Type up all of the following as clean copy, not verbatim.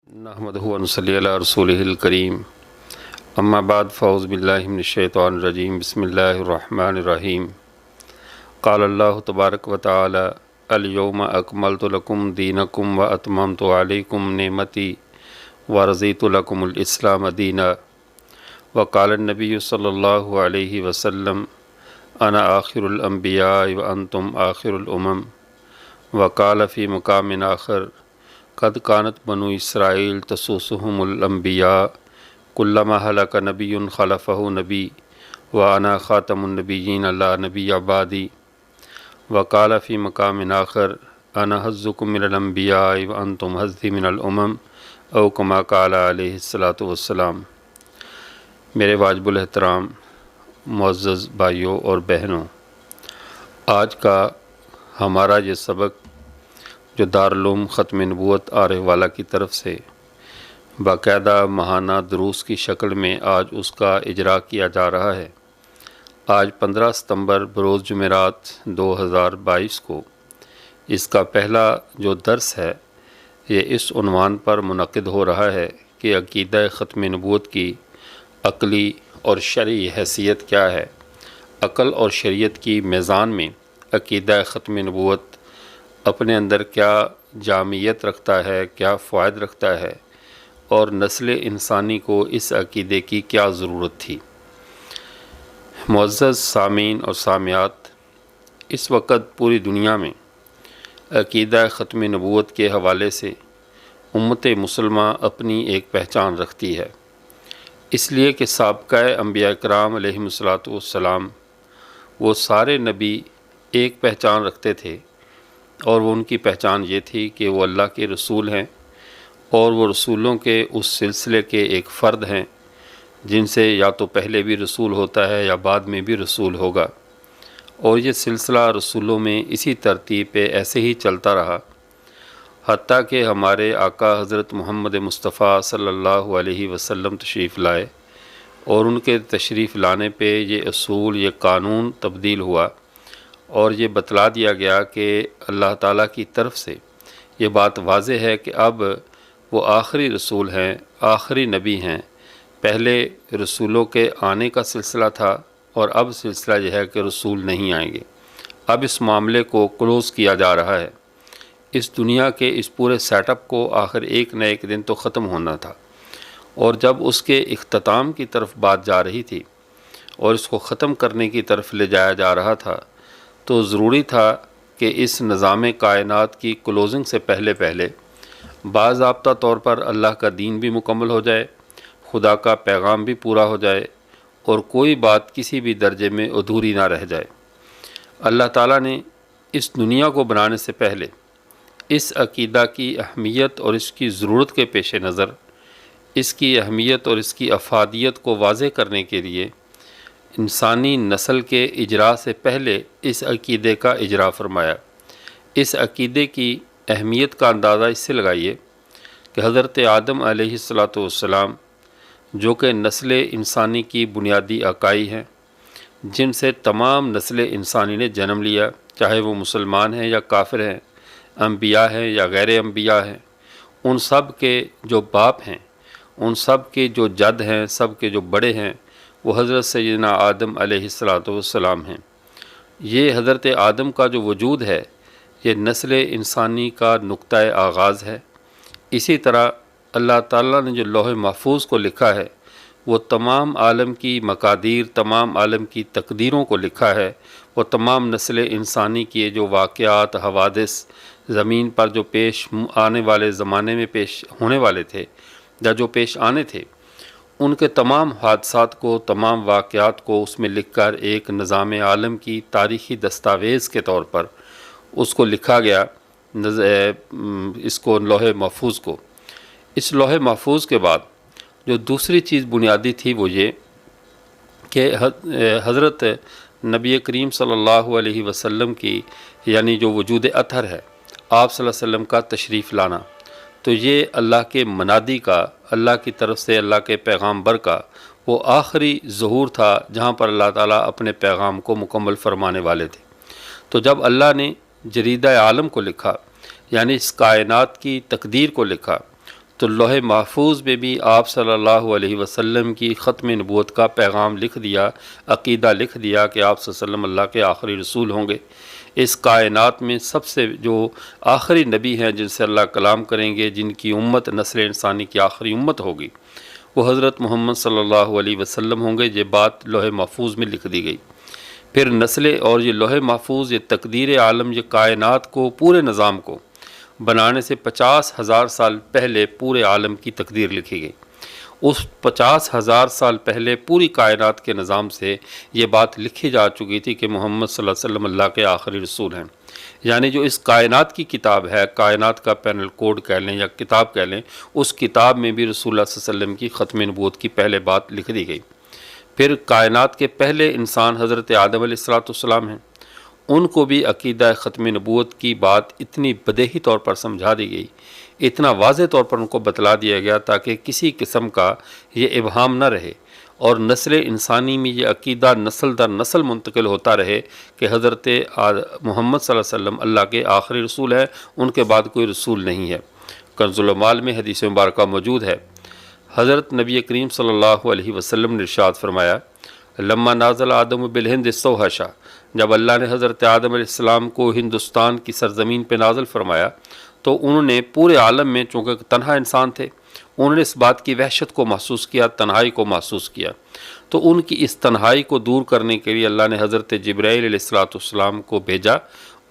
نحمدہ و نصلی علی رسولہ الکریم اما بعد فاعوذ باللہ من الشیطان الرجیم بسم اللہ الرحمن الرحیم قال اللہ تبارک و تعالی الیوم اکملت لکم دینکم و اتممت علیکم نعمتی و رضیت لکم الاسلام دینا وقال النبی صلی اللہ علیہ وسلم انا آخر الانبیاء و انتم آخر الامم وقال فی مقام آخر قد کانت بنو اسرائیل تسوسهم الانبیاء کلما ہلک نبی خلفہ نبی وانا خاتم النبیین لا نبی بعدی وقال فی مقام آخر انا حظکم من الانبیاء وانتم حظی من الامم او کما قال علیہ الصلاۃ والسلام۔ میرے واجب الاحترام معزز بھائیوں اور بہنوں، آج کا ہمارا یہ سبق جو دارالعلوم ختم نبوت آرہ والا کی طرف سے باقاعدہ ماہانہ دروس کی شکل میں آج اس کا اجرا کیا جا رہا ہے۔ آج 15 ستمبر بروز جمعرات 2022 کو اس کا پہلا جو درس ہے یہ اس عنوان پر منعقد ہو رہا ہے کہ عقیدہ ختم نبوت کی عقلی اور شرعی حیثیت کیا ہے، عقل اور شریعت کی میزان میں عقیدہ ختم نبوت اپنے اندر کیا جامعیت رکھتا ہے، کیا فوائد رکھتا ہے، اور نسل انسانی کو اس عقیدے کی کیا ضرورت تھی۔ معزز سامعین اور سامعات، اس وقت پوری دنیا میں عقیدہ ختم نبوت کے حوالے سے امت مسلمہ اپنی ایک پہچان رکھتی ہے، اس لیے کہ سابقہ انبیاء کرام علیہم الصلاۃ والسلام وہ سارے نبی ایک پہچان رکھتے تھے، اور وہ ان کی پہچان یہ تھی کہ وہ اللہ کے رسول ہیں، اور وہ رسولوں کے اس سلسلے کے ایک فرد ہیں جن سے یا تو پہلے بھی رسول ہوتا ہے یا بعد میں بھی رسول ہوگا، اور یہ سلسلہ رسولوں میں اسی ترتیب پہ ایسے ہی چلتا رہا حتیٰ کہ ہمارے آقا حضرت محمد مصطفیٰ صلی اللہ علیہ وسلم تشریف لائے، اور ان کے تشریف لانے پہ یہ اصول، یہ قانون تبدیل ہوا، اور یہ بتلا دیا گیا کہ اللہ تعالیٰ کی طرف سے یہ بات واضح ہے کہ اب وہ آخری رسول ہیں، آخری نبی ہیں۔ پہلے رسولوں کے آنے کا سلسلہ تھا، اور اب سلسلہ یہ ہے کہ رسول نہیں آئیں گے۔ اب اس معاملے کو کلوز کیا جا رہا ہے۔ اس دنیا کے اس پورے سیٹ اپ کو آخر ایک نہ ایک دن تو ختم ہونا تھا، اور جب اس کے اختتام کی طرف بات جا رہی تھی اور اس کو ختم کرنے کی طرف لے جایا جا رہا تھا، تو ضروری تھا کہ اس نظام کائنات کی کلوزنگ سے پہلے باضابطہ طور پر اللہ کا دین بھی مکمل ہو جائے، خدا کا پیغام بھی پورا ہو جائے، اور کوئی بات کسی بھی درجے میں ادھوری نہ رہ جائے۔ اللہ تعالیٰ نے اس دنیا کو بنانے سے پہلے اس عقیدہ کی اہمیت اور اس کی ضرورت کے پیش نظر اس کی اہمیت اور اس کی افادیت کو واضح کرنے کے لیے انسانی نسل کے اجرا سے پہلے اس عقیدے کا اجرا فرمایا۔ اس عقیدے کی اہمیت کا اندازہ اس سے لگائیے کہ حضرت آدم علیہ الصلاۃ والسلام جو کہ نسل انسانی کی بنیادی اکائی ہیں، جن سے تمام نسل انسانی نے جنم لیا، چاہے وہ مسلمان ہیں یا کافر ہیں، انبیاء ہیں یا غیر انبیاء ہیں، ان سب کے جو باپ ہیں، ان سب کے جو جد ہیں، سب کے جو بڑے ہیں، وہ حضرت سیدنا آدم علیہ الصلاۃ والسلام ہیں۔ یہ حضرت آدم کا جو وجود ہے یہ نسل انسانی کا نقطہ آغاز ہے۔ اسی طرح اللہ تعالیٰ نے جو لوح محفوظ کو لکھا ہے وہ تمام عالم کی مقادیر، تمام عالم کی تقدیروں کو لکھا ہے، وہ تمام نسل انسانی کے جو واقعات، حوادث زمین پر جو پیش آنے والے زمانے میں پیش ہونے والے تھے یا جو پیش آنے تھے، ان کے تمام حادثات کو، تمام واقعات کو اس میں لکھ کر ایک نظام عالم کی تاریخی دستاویز کے طور پر اس کو لکھا گیا، اس کو لوح محفوظ کو۔ اس لوح محفوظ کے بعد جو دوسری چیز بنیادی تھی وہ یہ کہ حضرت نبی کریم صلی اللہ علیہ وسلم کی یعنی جو وجود اطہر ہے، آپ صلی اللہ علیہ وسلم کا تشریف لانا، تو یہ اللہ کے منادی کا، اللہ کی طرف سے اللہ کے پیغامبر کا وہ آخری ظہور تھا جہاں پر اللہ تعالیٰ اپنے پیغام کو مکمل فرمانے والے تھے۔ تو جب اللہ نے جریدہ عالم کو لکھا، یعنی اس کائنات کی تقدیر کو لکھا، تو لوح محفوظ میں بھی آپ صلی اللہ علیہ وسلم کی ختم نبوت کا پیغام لکھ دیا، عقیدہ لکھ دیا کہ آپ صلی اللہ علیہ وسلم اللہ کے آخری رسول ہوں گے۔ اس کائنات میں سب سے جو آخری نبی ہیں جن سے اللہ کلام کریں گے، جن کی امت نسل انسانی کی آخری امت ہوگی، وہ حضرت محمد صلی اللہ علیہ وسلم ہوں گے۔ یہ بات لوح محفوظ میں لکھ دی گئی۔ پھر نسل اور یہ لوح محفوظ، یہ تقدیر عالم، یہ کائنات کو، پورے نظام کو بنانے سے 50,000 سال پہلے پورے عالم کی تقدیر لکھی گئی۔ اس 50,000 سال پہلے پوری کائنات کے نظام سے یہ بات لکھی جا چکی تھی کہ محمد صلی اللہ علیہ وسلم اللہ کے آخری رسول ہیں۔ یعنی جو اس کائنات کی کتاب ہے، کائنات کا پینل کوڈ کہہ لیں یا کتاب کہہ لیں، اس کتاب میں بھی رسول اللہ صلی اللہ علیہ وسلم کی ختم نبوت کی پہلے بات لکھ دی گئی۔ پھر کائنات کے پہلے انسان حضرت آدم علیہ السلام ہیں، ان کو بھی عقیدہ ختم نبوت کی بات اتنی بدیہی طور پر سمجھا دی گئی، اتنا واضح طور پر ان کو بتلا دیا گیا تاکہ کسی قسم کا یہ ابہام نہ رہے، اور نسل انسانی میں یہ عقیدہ نسل در نسل منتقل ہوتا رہے کہ حضرت محمد صلی اللہ علیہ وسلم اللہ کے آخری رسول ہیں، ان کے بعد کوئی رسول نہیں ہے۔ کنز المال میں حدیث مبارکہ موجود ہے، حضرت نبی کریم صلی اللہ علیہ وسلم نے ارشاد فرمایا، لما نازل آدم بالہند استوحشا، جب اللہ نے حضرت آدم علیہ السلام کو ہندوستان کی سرزمین پہ نازل فرمایا تو انہوں نے پورے عالم میں، چونکہ تنہا انسان تھے، انہوں نے اس بات کی وحشت کو محسوس کیا، تنہائی کو محسوس کیا۔ تو ان کی اس تنہائی کو دور کرنے کے لیے اللہ نے حضرت جبرائیل علیہ السلام کو بھیجا۔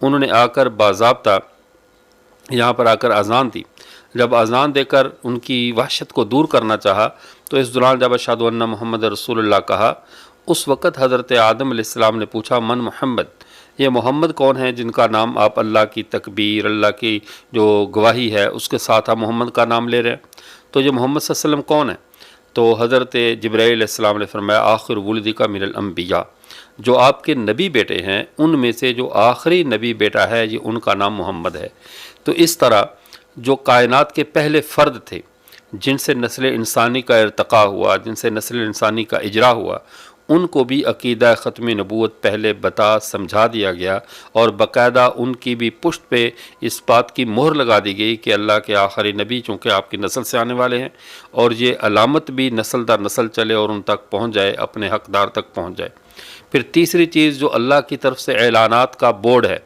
انہوں نے آ کر باضابطہ یہاں پر آ کر اذان دی۔ جب اذان دے کر ان کی وحشت کو دور کرنا چاہا تو اس دوران جب اشہد ان محمد رسول اللہ کہا، اس وقت حضرت آدم علیہ السلام نے پوچھا، من محمد، یہ محمد کون ہے جن کا نام آپ اللہ کی تکبیر، اللہ کی جو گواہی ہے اس کے ساتھ آپ محمد کا نام لے رہے ہیں؟ تو یہ محمد صلی اللہ علیہ وسلم کون ہے؟ تو حضرت جبرائیل علیہ السلام نے فرمایا، آخر ولدی کا من الانبیاء، جو آپ کے نبی بیٹے ہیں ان میں سے جو آخری نبی بیٹا ہے یہ ان کا نام محمد ہے۔ تو اس طرح جو کائنات کے پہلے فرد تھے جن سے نسل انسانی کا ارتقاء ہوا، جن سے نسل انسانی کا اجرا ہوا، ان کو بھی عقیدہ ختم نبوت پہلے بتا سمجھا دیا گیا، اور باقاعدہ ان کی بھی پشت پہ اس بات کی مہر لگا دی گئی کہ اللہ کے آخری نبی چونکہ آپ کی نسل سے آنے والے ہیں، اور یہ علامت بھی نسل در نسل چلے اور ان تک پہنچ جائے، اپنے حقدار تک پہنچ جائے۔ پھر تیسری چیز جو اللہ کی طرف سے اعلانات کا بورڈ ہے،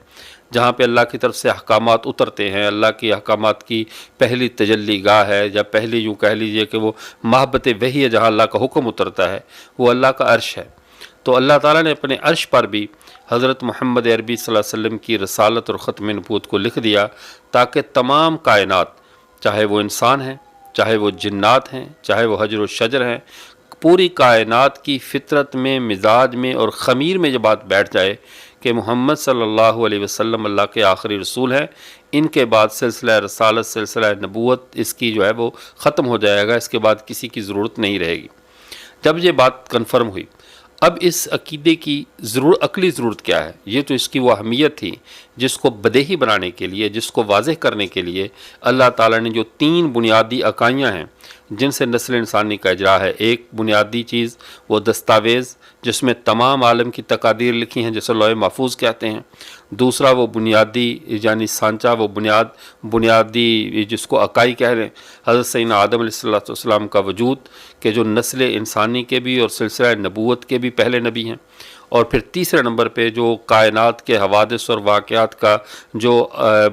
جہاں پہ اللہ کی طرف سے احکامات اترتے ہیں، اللہ کی احکامات کی پہلی تجلی گاہ ہے، یا پہلی یوں کہہ لیجئے کہ وہ محبت وحی ہے جہاں اللہ کا حکم اترتا ہے، وہ اللہ کا عرش ہے۔ تو اللہ تعالیٰ نے اپنے عرش پر بھی حضرت محمد عربی صلی اللہ علیہ وسلم کی رسالت اور ختم نبوت کو لکھ دیا، تاکہ تمام کائنات، چاہے وہ انسان ہیں، چاہے وہ جنات ہیں، چاہے وہ حجر و شجر ہیں، پوری کائنات کی فطرت میں، مزاج میں اور خمیر میں یہ بات بیٹھ جائے کہ محمد صلی اللہ علیہ وسلم اللہ کے آخری رسول ہیں۔ ان کے بعد سلسلہ رسالت، سلسلہ نبوت اس کی جو ہے وہ ختم ہو جائے گا، اس کے بعد کسی کی ضرورت نہیں رہے گی۔ جب یہ بات کنفرم ہوئی، اب اس عقیدے کی عقلی ضرورت کیا ہے؟ یہ تو اس کی وہ اہمیت تھی جس کو بدیہی بنانے کے لیے، جس کو واضح کرنے کے لیے اللہ تعالیٰ نے جو 3 بنیادی اکائیاں ہیں جن سے نسل انسانی کا اجرا ہے۔ ایک بنیادی چیز وہ دستاویز جس میں تمام عالم کی تقادیر لکھی ہیں، جسے لوح محفوظ کہتے ہیں۔ دوسرا وہ بنیادی یعنی سانچہ، وہ بنیادی جس کو عقائی کہہ رہے ہیں، حضرت سیدنا آدم علیہ السلام کا وجود، کہ جو نسل انسانی کے بھی اور سلسلہ نبوت کے بھی پہلے نبی ہیں۔ اور پھر تیسرے نمبر پہ جو کائنات کے حوادث اور واقعات کا جو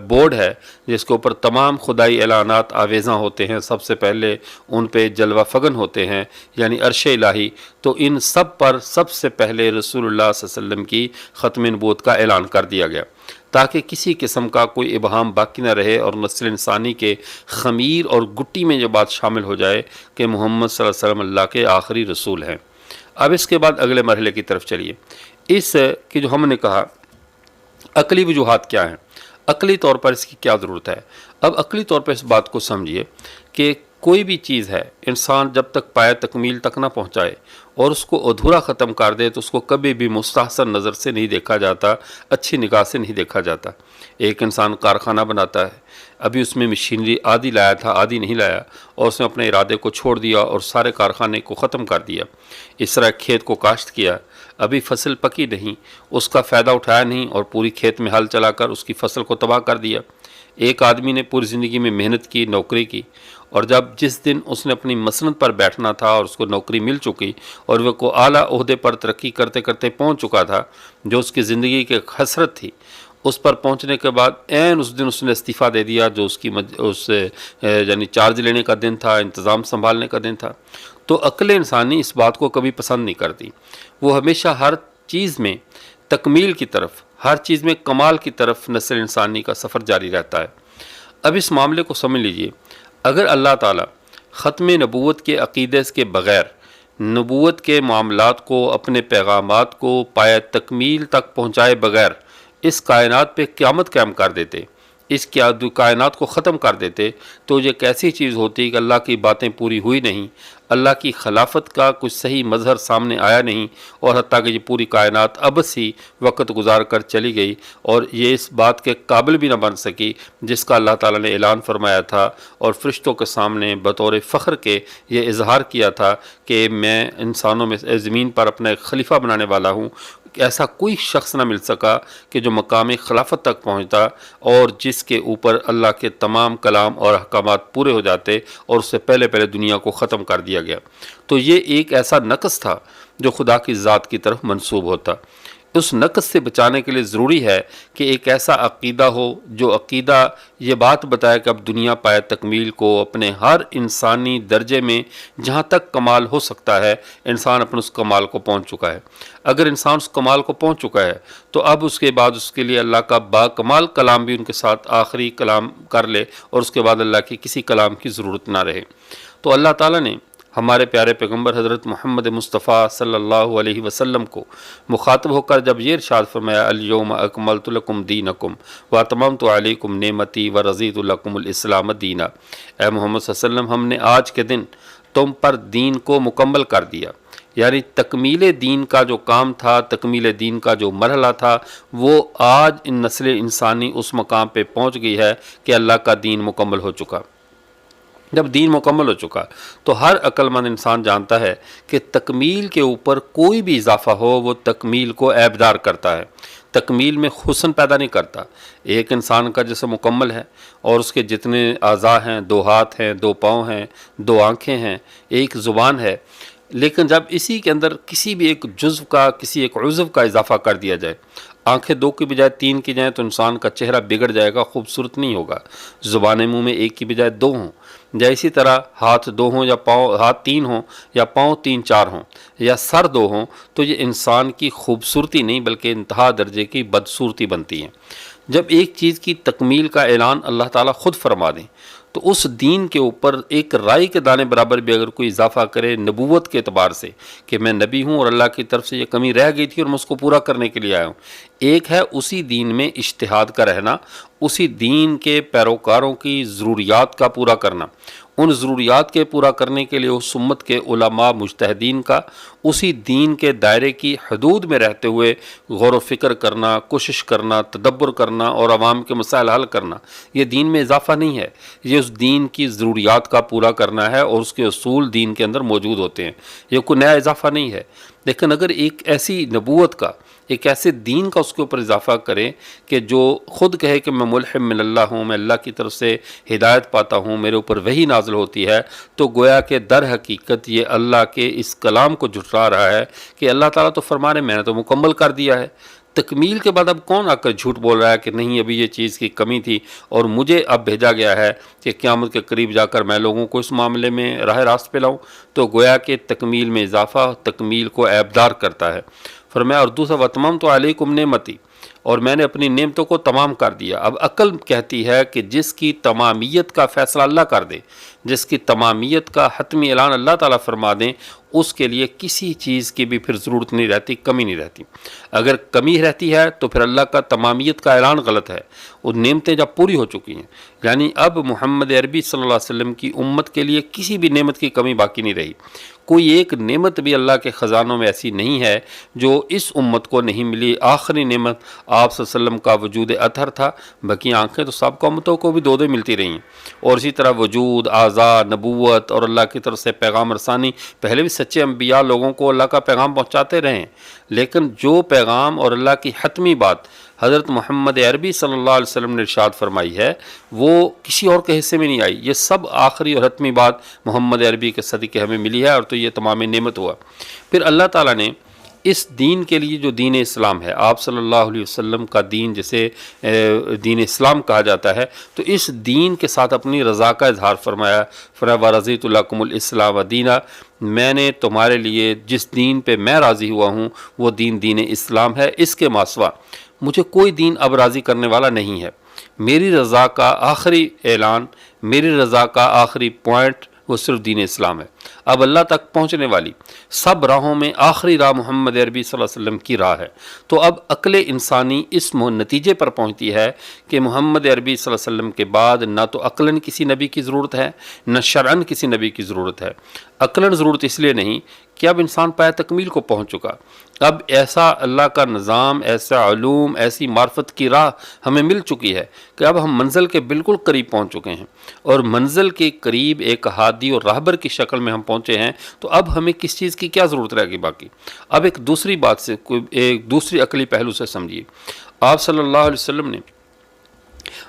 بورڈ ہے، جس کے اوپر تمام خدائی اعلانات آویزاں ہوتے ہیں، سب سے پہلے ان پہ جلوہ فگن ہوتے ہیں، یعنی عرش الہی۔ تو ان سب پر سب سے پہلے رسول اللہ صلی اللہ علیہ وسلم کی ختم نبوت کا اعلان کر دیا گیا، تاکہ کسی قسم کا کوئی ابہام باقی نہ رہے اور نسل انسانی کے خمیر اور گٹی میں یہ بات شامل ہو جائے کہ محمد صلی اللہ علیہ وسلم اللہ کے آخری رسول ہیں۔ اب اس کے بعد اگلے مرحلے کی طرف چلیے۔ اس کی جو ہم نے کہا عقلی وجوہات کیا ہیں، عقلی طور پر اس کی کیا ضرورت ہے۔ اب عقلی طور پر اس بات کو سمجھیے کہ کوئی بھی چیز ہے، انسان جب تک پائے تکمیل تک نہ پہنچائے اور اس کو ادھورا ختم کر دے تو اس کو کبھی بھی مستحسن نظر سے نہیں دیکھا جاتا، اچھی نگاہ سے نہیں دیکھا جاتا۔ ایک انسان کارخانہ بناتا ہے، ابھی اس میں مشینری آدھی لایا تھا، آدھی نہیں لایا، اور اس نے اپنے ارادے کو چھوڑ دیا اور سارے کارخانے کو ختم کر دیا۔ اس طرح کھیت کو کاشت کیا، ابھی فصل پکی نہیں، اس کا فائدہ اٹھایا نہیں اور پوری کھیت میں ہل چلا کر اس کی فصل کو تباہ کر دیا۔ ایک آدمی نے پوری زندگی میں محنت کی، نوکری کی، اور جس دن اس نے اپنی مسند پر بیٹھنا تھا اور اس کو نوکری مل چکی اور وہ کو اعلیٰ عہدے پر ترقی کرتے کرتے پہنچ چکا تھا، جو اس کی زندگی کی ایک حسرت تھی، اس پر پہنچنے کے بعد عین اس دن اس نے استعفیٰ دے دیا، جو اس کی یعنی چارج لینے کا دن تھا، انتظام سنبھالنے کا دن تھا۔ تو عقل انسانی اس بات کو کبھی پسند نہیں کرتی، وہ ہمیشہ ہر چیز میں تکمیل کی طرف، ہر چیز میں کمال کی طرف نسل انسانی کا سفر جاری رہتا ہے۔ اب اس معاملے کو سمجھ لیجئے، اگر اللہ تعالیٰ ختم نبوت کے عقیدے کے بغیر نبوت کے معاملات کو، اپنے پیغامات کو پایہ تکمیل تک پہنچائے بغیر اس کائنات پہ قیامت قائم کر دیتے، اس کائنات کو ختم کر دیتے، تو یہ کیسی چیز ہوتی کہ اللہ کی باتیں پوری ہوئی نہیں، اللہ کی خلافت کا کچھ صحیح مظہر سامنے آیا نہیں، اور حتیٰ کہ یہ پوری کائنات ابس ہی وقت گزار کر چلی گئی اور یہ اس بات کے قابل بھی نہ بن سکی جس کا اللہ تعالیٰ نے اعلان فرمایا تھا اور فرشتوں کے سامنے بطور فخر کے یہ اظہار کیا تھا کہ میں انسانوں میں زمین پر اپنا ایک خلیفہ بنانے والا ہوں۔ ایسا کوئی شخص نہ مل سکا کہ جو مقام خلافت تک پہنچتا اور جس کے اوپر اللہ کے تمام کلام اور احکامات پورے ہو جاتے، اور اس سے پہلے دنیا کو ختم کر دیا گیا۔ تو یہ ایک ایسا نقص تھا جو خدا کی ذات کی طرف منسوب ہوتا۔ اس نقص سے بچانے کے لیے ضروری ہے کہ ایک ایسا عقیدہ ہو جو عقیدہ یہ بات بتائے کہ اب دنیا پائے تکمیل کو اپنے ہر انسانی درجے میں جہاں تک کمال ہو سکتا ہے، انسان اپنے اس کمال کو پہنچ چکا ہے۔ اگر انسان اس کمال کو پہنچ چکا ہے تو اب اس کے بعد اس کے لیے اللہ کا با کمال کلام بھی ان کے ساتھ آخری کلام کر لے، اور اس کے بعد اللہ کی کسی کلام کی ضرورت نہ رہے۔ تو اللہ تعالیٰ نے ہمارے پیارے پیغمبر حضرت محمد مصطفیٰ صلی اللہ علیہ وسلم کو مخاطب ہو کر جب یہ ارشاد فرمایا، الیوم اکملت لکم دینکم واتممت علیکم نعمتی ورضیت لکم الاسلام دینا، اے محمد صلی اللہ علیہ وسلم، ہم نے آج کے دن تم پر دین کو مکمل کر دیا، یعنی تکمیل دین کا جو کام تھا، تکمیل دین کا جو مرحلہ تھا، وہ آج ان نسل انسانی اس مقام پہ پہنچ گئی ہے کہ اللہ کا دین مکمل ہو چکا۔ جب دین مکمل ہو چکا تو ہر عقل مند انسان جانتا ہے کہ تکمیل کے اوپر کوئی بھی اضافہ ہو وہ تکمیل کو عیبدار کرتا ہے، تکمیل میں حسن پیدا نہیں کرتا۔ ایک انسان کا جسم مکمل ہے اور اس کے جتنے اعضاء ہیں، 2 ہاتھ ہیں، 2 پاؤں ہیں، 2 آنکھیں ہیں، 1 زبان ہے، لیکن جب اسی کے اندر کسی بھی ایک جزو کا، کسی ایک عضو کا اضافہ کر دیا جائے، آنکھیں 2 کی بجائے 3 کی جائیں تو انسان کا چہرہ بگڑ جائے گا، خوبصورت نہیں ہوگا۔ زبانیں منہ میں 1 کی بجائے 2 ہوں، یا اسی طرح ہاتھ 2 ہوں یا ہاتھ 3 ہوں یا پاؤں 3-4 ہوں یا سر 2 ہوں، تو یہ انسان کی خوبصورتی نہیں بلکہ انتہا درجے کی بدصورتی بنتی ہے۔ جب ایک چیز کی تکمیل کا اعلان اللہ تعالیٰ خود فرما دیں تو اس دین کے اوپر ایک رائی کے دانے برابر بھی اگر کوئی اضافہ کرے نبوت کے اعتبار سے کہ میں نبی ہوں اور اللہ کی طرف سے یہ کمی رہ گئی تھی اور میں اس کو پورا کرنے کے لیے آیا ہوں، ایک ہے اسی دین میں اجتہاد کا رہنا، اسی دین کے پیروکاروں کی ضروریات کا پورا کرنا، ان ضروریات کے پورا کرنے کے لیے اس امت کے علماء مجتہدین کا اسی دین کے دائرے کی حدود میں رہتے ہوئے غور و فکر کرنا، کوشش کرنا، تدبر کرنا اور عوام کے مسائل حل کرنا، یہ دین میں اضافہ نہیں ہے، یہ اس دین کی ضروریات کا پورا کرنا ہے اور اس کے اصول دین کے اندر موجود ہوتے ہیں، یہ کوئی نیا اضافہ نہیں ہے۔ لیکن اگر ایک ایسی نبوت کا، ایک ایسے دین کا اس کے اوپر اضافہ کریں کہ جو خود کہے کہ میں ملحم من اللہ ہوں، میں اللہ کی طرف سے ہدایت پاتا ہوں، میرے اوپر وحی نازل ہوتی ہے، تو گویا کہ در حقیقت یہ اللہ کے اس کلام کو جھٹلا رہا ہے کہ اللہ تعالیٰ تو فرما رہے میں نے تو مکمل کر دیا ہے۔ تکمیل کے بعد اب کون آ کر جھوٹ بول رہا ہے کہ نہیں ابھی یہ چیز کی کمی تھی اور مجھے اب بھیجا گیا ہے کہ قیامت کے قریب جا کر میں لوگوں کو اس معاملے میں راہ راست پہ لاؤں، تو گویا کہ تکمیل میں اضافہ تکمیل کو عیبدار کرتا ہے۔ فرمایا اور دوسرا وَأَتْمَمْتُ عَلَيْكُمْ نِعْمَتِي، اور میں نے اپنی نعمتوں کو تمام کر دیا۔ اب عقل کہتی ہے کہ جس کی تمامیت کا فیصلہ اللہ کر دے، جس کی تمامیت کا حتمی اعلان اللہ تعالیٰ فرما دیں، اس کے لیے کسی چیز کی بھی پھر ضرورت نہیں رہتی، کمی نہیں رہتی۔ اگر کمی رہتی ہے تو پھر اللہ کا تمامیت کا اعلان غلط ہے۔ وہ نعمتیں جب پوری ہو چکی ہیں، یعنی اب محمد عربی صلی اللہ علیہ وسلم کی امت کے لیے کسی بھی نعمت کی کمی باقی نہیں رہی۔ کوئی ایک نعمت بھی اللہ کے خزانوں میں ایسی نہیں ہے جو اس امت کو نہیں ملی۔ آخری نعمت آپ صلی اللہ علیہ وسلم کا وجود اطہر تھا، باقی آنکھیں تو سب امتوں کو بھی 2 ملتی رہی ہیں، اور اسی طرح وجود، اعضاء، نبوت اور اللہ کی طرف سے پیغام رسانی، پہلے بھی سچے انبیاء لوگوں کو اللہ کا پیغام پہنچاتے رہے ہیں، لیکن جو پیغام اور اللہ کی حتمی بات حضرت محمد عربی صلی اللہ علیہ وسلم نے ارشاد فرمائی ہے وہ کسی اور کے حصے میں نہیں آئی. یہ سب آخری اور حتمی بات محمد عربی کے صدقے ہمیں ملی ہے، اور تو یہ تمام نعمت ہوا. پھر اللہ تعالیٰ نے اس دین کے لیے جو دین اسلام ہے، آپ صلی اللہ علیہ وسلم کا دین جسے دین اسلام کہا جاتا ہے، تو اس دین کے ساتھ اپنی رضا کا اظہار فرمایا. وَرَضِيتُ لَكُمُ الْإِسْلَامَ دِينًا، میں نے تمہارے لیے جس دین پہ میں راضی ہوا ہوں وہ دین اسلام ہے، اس کے ماسوا مجھے کوئی دین اب راضی کرنے والا نہیں ہے. میری رضا کا آخری اعلان، میری رضا کا آخری پوائنٹ وہ صرف دین اسلام ہے. اب اللہ تک پہنچنے والی سب راہوں میں آخری راہ محمد عربی صلی اللہ علیہ وسلم کی راہ ہے. تو اب عقل انسانی اس نتیجے پر پہنچتی ہے کہ محمد عربی صلی اللہ علیہ وسلم کے بعد نہ تو عقلاً کسی نبی کی ضرورت ہے، نہ شرعاً کسی نبی کی ضرورت ہے. عقلاً ضرورت اس لیے نہیں کہ اب انسان پایہ تکمیل کو پہنچ چکا. اب ایسا اللہ کا نظام، ایسا علوم، ایسی معرفت کی راہ ہمیں مل چکی ہے کہ اب ہم منزل کے بالکل قریب پہنچ چکے ہیں، اور منزل کے قریب ایک ہادی اور راہبر کی شکل میں ہم پہنچے ہیں. تو اب ہمیں کس چیز کی کیا ضرورت رہے گی باقی؟ اب ایک دوسری بات سے، ایک دوسری عقلی پہلو سے سمجھیے. آپ صلی اللہ علیہ وسلم نے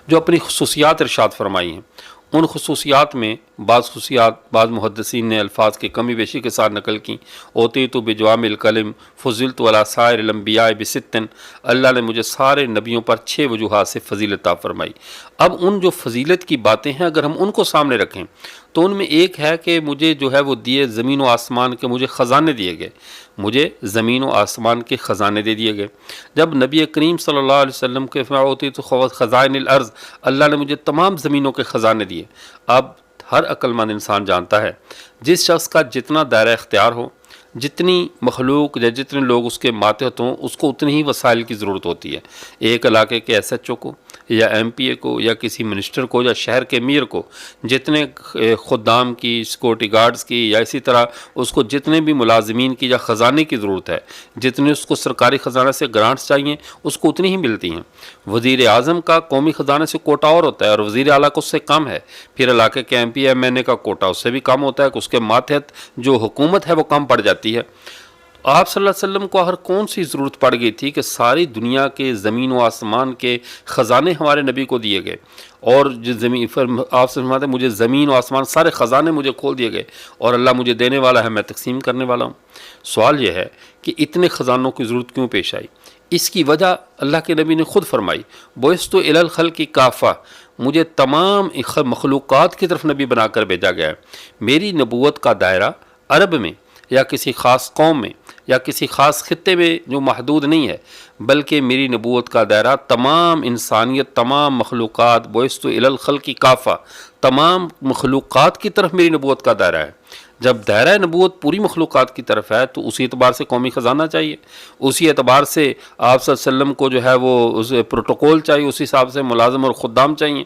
جو اپنی خصوصیات ارشاد فرمائی ہیں، ان خصوصیات میں بعض خصوصیات بعض محدثین نے الفاظ کی کمی بیشی کے ساتھ نقل کی. اوتیت بجوامع الکلم فضلت علی سائر الانبیاء بستن، اللہ نے مجھے سارے نبیوں پر 6 وجوہات سے فضیلت عطا فرمائی. اب ان جو فضیلت کی باتیں ہیں اگر ہم ان کو سامنے رکھیں تو ان میں ایک ہے کہ مجھے جو ہے وہ دیے زمین و آسمان کے مجھے خزانے دیے گئے، مجھے زمین و آسمان کے خزانے دے دیے گئے. جب نبی کریم صلی اللہ علیہ وسلم کے ہوتی تو خزائن الارض، اللہ نے مجھے تمام زمینوں کے خزانے دیے. اب ہر عقل مند انسان جانتا ہے جس شخص کا جتنا دائرہ اختیار ہو، جتنی مخلوق یا جتنے لوگ اس کے ماتحت ہوں، اس کو اتنی ہی وسائل کی ضرورت ہوتی ہے. ایک علاقے کے ایس ایچ او کو یا ایم پی اے کو یا کسی منسٹر کو یا شہر کے امیر کو جتنے خدام کی، سیکورٹی گارڈز کی، یا اسی طرح اس کو جتنے بھی ملازمین کی یا خزانے کی ضرورت ہے، جتنے اس کو سرکاری خزانہ سے گرانٹس چاہیے اس کو اتنی ہی ملتی ہیں. وزیر اعظم کا قومی خزانے سے کوٹا اور ہوتا ہے اور وزیر اعلیٰ کو اس سے کم ہے. پھر علاقے کے ایم پی ایم این اے کا کوٹا اس سے بھی کم ہوتا ہے کہ اس کے ماتحت جو حکومت ہے وہ کم پڑ جاتی ہے. آپ صلی اللہ علیہ وسلم کو ہر کون سی ضرورت پڑ گئی تھی کہ ساری دنیا کے زمین و آسمان کے خزانے ہمارے نبی کو دیے گئے، اور جو زمین آپ سے فرماتے ہیں مجھے زمین و آسمان سارے خزانے مجھے کھول دیے گئے، اور اللہ مجھے دینے والا ہے، میں تقسیم کرنے والا ہوں. سوال یہ ہے کہ اتنے خزانوں کی ضرورت کیوں پیش آئی؟ اس کی وجہ اللہ کے نبی نے خود فرمائی، بعثت الی الخلق کافہ، مجھے تمام مخلوقات کی طرف نبی بنا کر بھیجا گیا ہے. میری نبوت کا دائرہ عرب میں یا کسی خاص قوم میں یا کسی خاص خطے میں جو محدود نہیں ہے، بلکہ میری نبوت کا دائرہ تمام انسانیت، تمام مخلوقات، بعثت الی الخلق کافہ، تمام مخلوقات کی طرف میری نبوت کا دائرہ ہے. جب دائرہ نبوت پوری مخلوقات کی طرف ہے تو اسی اعتبار سے قومی خزانہ چاہیے، اسی اعتبار سے آپ صلی اللہ علیہ وسلم کو جو ہے وہ پروٹوکول چاہیے، اسی حساب سے ملازم اور خدام چاہیے.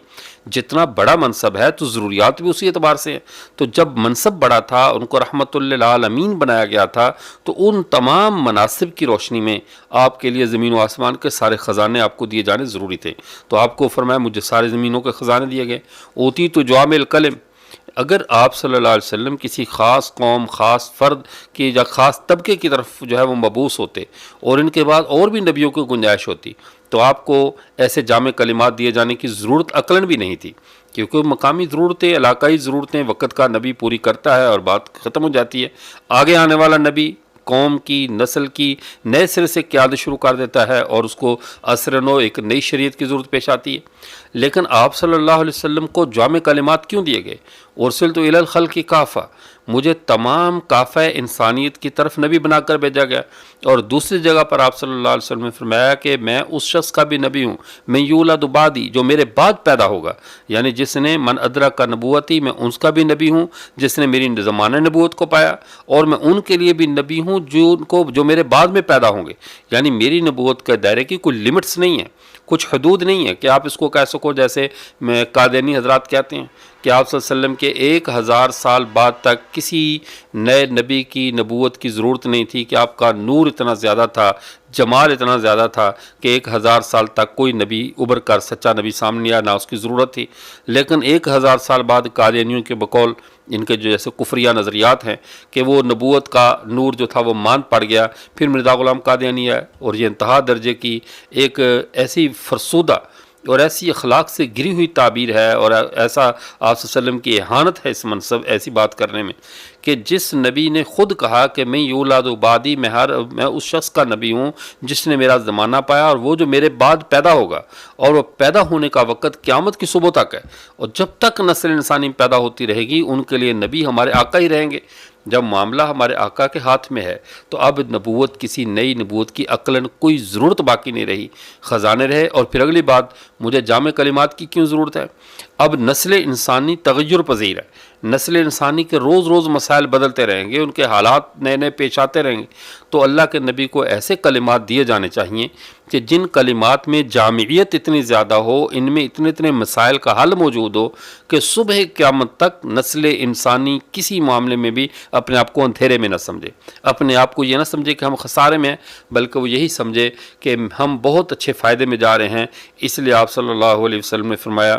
جتنا بڑا منصب ہے تو ضروریات بھی اسی اعتبار سے ہیں. تو جب منصب بڑا تھا، ان کو رحمت للعالمین بنایا گیا تھا، تو ان تمام مناصب کی روشنی میں آپ کے لیے زمین و آسمان کے سارے خزانے آپ کو دیے جانے ضروری تھے. تو آپ کو فرمایا مجھے سارے زمینوں کے خزانے دیے گئے. اوتی تو جوامع الکلم، اگر آپ صلی اللہ علیہ وسلم کسی خاص قوم، خاص فرد کی یا خاص طبقے کی طرف جو ہے وہ مبعوث ہوتے اور ان کے بعد اور بھی نبیوں کی گنجائش ہوتی تو آپ کو ایسے جامع کلمات دیے جانے کی ضرورت عقلاً بھی نہیں تھی، کیونکہ مقامی ضرورتیں، علاقائی ضرورتیں وقت کا نبی پوری کرتا ہے اور بات ختم ہو جاتی ہے. آگے آنے والا نبی قوم کی، نسل کی نئے سرے سے قیادت شروع کر دیتا ہے اور اس کو عصر نو ایک نئی شریعت کی ضرورت پیش آتی ہے. لیکن آپ صلی اللہ علیہ وسلم کو جامع کلمات کیوں دیے گئے؟ ارسلت الی الخلق کافہ، مجھے تمام کافہ انسانیت کی طرف نبی بنا کر بھیجا گیا. اور دوسری جگہ پر آپ صلی اللہ علیہ وسلم نے فرمایا کہ میں اس شخص کا بھی نبی ہوں، میں یولد بعدی، جو میرے بعد پیدا ہوگا، یعنی جس نے من ادرک کا نبوتی، میں اس کا بھی نبی ہوں جس نے میری زمانہ نبوت کو پایا، اور میں ان کے لیے بھی نبی ہوں جو میرے بعد میں پیدا ہوں گے. یعنی میری نبوت کے دائرے کی کوئی لمٹس نہیں ہے، کچھ حدود نہیں ہے کہ آپ اس کو کہہ سکو جیسے میں قادیانی حضرات کہتے ہیں کہ آپ صلی اللہ علیہ وسلم کے 1000 سال بعد تک کسی نئے نبی کی نبوت کی ضرورت نہیں تھی، کہ آپ کا نور اتنا زیادہ تھا، جمال اتنا زیادہ تھا کہ 1000 سال تک کوئی نبی ابھر کر سچا نبی سامنے آیا، نہ اس کی ضرورت تھی۔ لیکن 1000 سال بعد قادیانیوں کے بقول ان کے جو جیسے کفریہ نظریات ہیں کہ وہ نبوت کا نور جو تھا وہ ماند پڑ گیا، پھر مرزا غلام قادیانی ہے، اور یہ انتہا درجے کی ایک ایسی فرسودہ اور ایسی اخلاق سے گری ہوئی تعبیر ہے، اور ایسا آپ صلی اللہ علیہ وسلم کی اہانت ہے اس منصب ایسی بات کرنے میں، کہ جس نبی نے خود کہا کہ میں یولاد بعدی، میں اس شخص کا نبی ہوں جس نے میرا زمانہ پایا، اور وہ جو میرے بعد پیدا ہوگا، اور وہ پیدا ہونے کا وقت قیامت کی صبح تک ہے، اور جب تک نسل انسانی پیدا ہوتی رہے گی ان کے لیے نبی ہمارے آقا ہی رہیں گے۔ جب معاملہ ہمارے آقا کے ہاتھ میں ہے تو اب نبوت، کسی نئی نبوت کی عقلاً کوئی ضرورت باقی نہیں رہی، خزانے رہے۔ اور پھر اگلی بات، مجھے جامع کلمات کی کیوں ضرورت ہے؟ اب نسل انسانی تغیر پذیر ہے، نسل انسانی کے روز روز مسائل بدلتے رہیں گے، ان کے حالات نئے نئے پیش آتے رہیں گے، تو اللہ کے نبی کو ایسے کلمات دیے جانے چاہیے کہ جن کلمات میں جامعیت اتنی زیادہ ہو، ان میں اتنے مسائل کا حل موجود ہو کہ صبح قیامت تک نسل انسانی کسی معاملے میں بھی اپنے آپ کو اندھیرے میں نہ سمجھے، اپنے آپ کو یہ نہ سمجھے کہ ہم خسارے میں ہیں، بلکہ وہ یہی سمجھے کہ ہم بہت اچھے فائدے میں جا رہے ہیں۔ اس لیے آپ صلی اللہ علیہ وسلم نے فرمایا،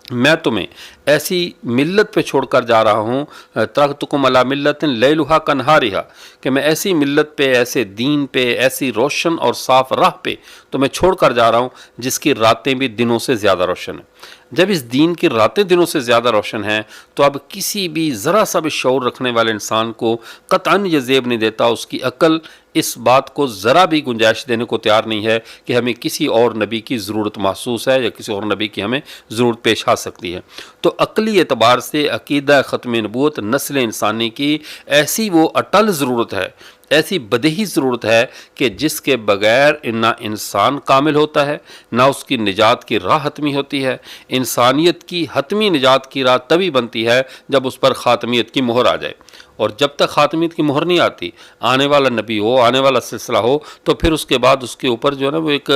میں تمہیں ایسی ملت پہ چھوڑ کر جا رہا ہوں، ترکتکم علی ملت لیلھا کنہارھا، کہ میں ایسی ملت پہ، ایسے دین پہ، ایسی روشن اور صاف راہ پہ تمہیں چھوڑ کر جا رہا ہوں جس کی راتیں بھی دنوں سے زیادہ روشن ہیں۔ جب اس دین کی راتیں دنوں سے زیادہ روشن ہیں تو اب کسی بھی ذرا سا بھی شعور رکھنے والے انسان کو قطعاً یہ زیب نہیں دیتا، اس کی عقل اس بات کو ذرا بھی گنجائش دینے کو تیار نہیں ہے کہ ہمیں کسی اور نبی کی ضرورت محسوس ہے یا کسی اور نبی کی ہمیں ضرورت پیش آ سکتی ہے۔ تو عقلی اعتبار سے عقیدہ ختم نبوت نسل انسانی کی ایسی وہ اٹل ضرورت ہے، ایسی بدہی ضرورت ہے کہ جس کے بغیر نہ انسان کامل ہوتا ہے، نہ اس کی نجات کی راہ حتمی ہوتی ہے۔ انسانیت کی حتمی نجات کی راہ تبھی بنتی ہے جب اس پر خاتمیت کی مہر آ جائے، اور جب تک خاتمیت کی مہر نہیں آتی، آنے والا نبی ہو، آنے والا سلسلہ ہو، تو پھر اس کے بعد اس کے اوپر جو ہے نا وہ ایک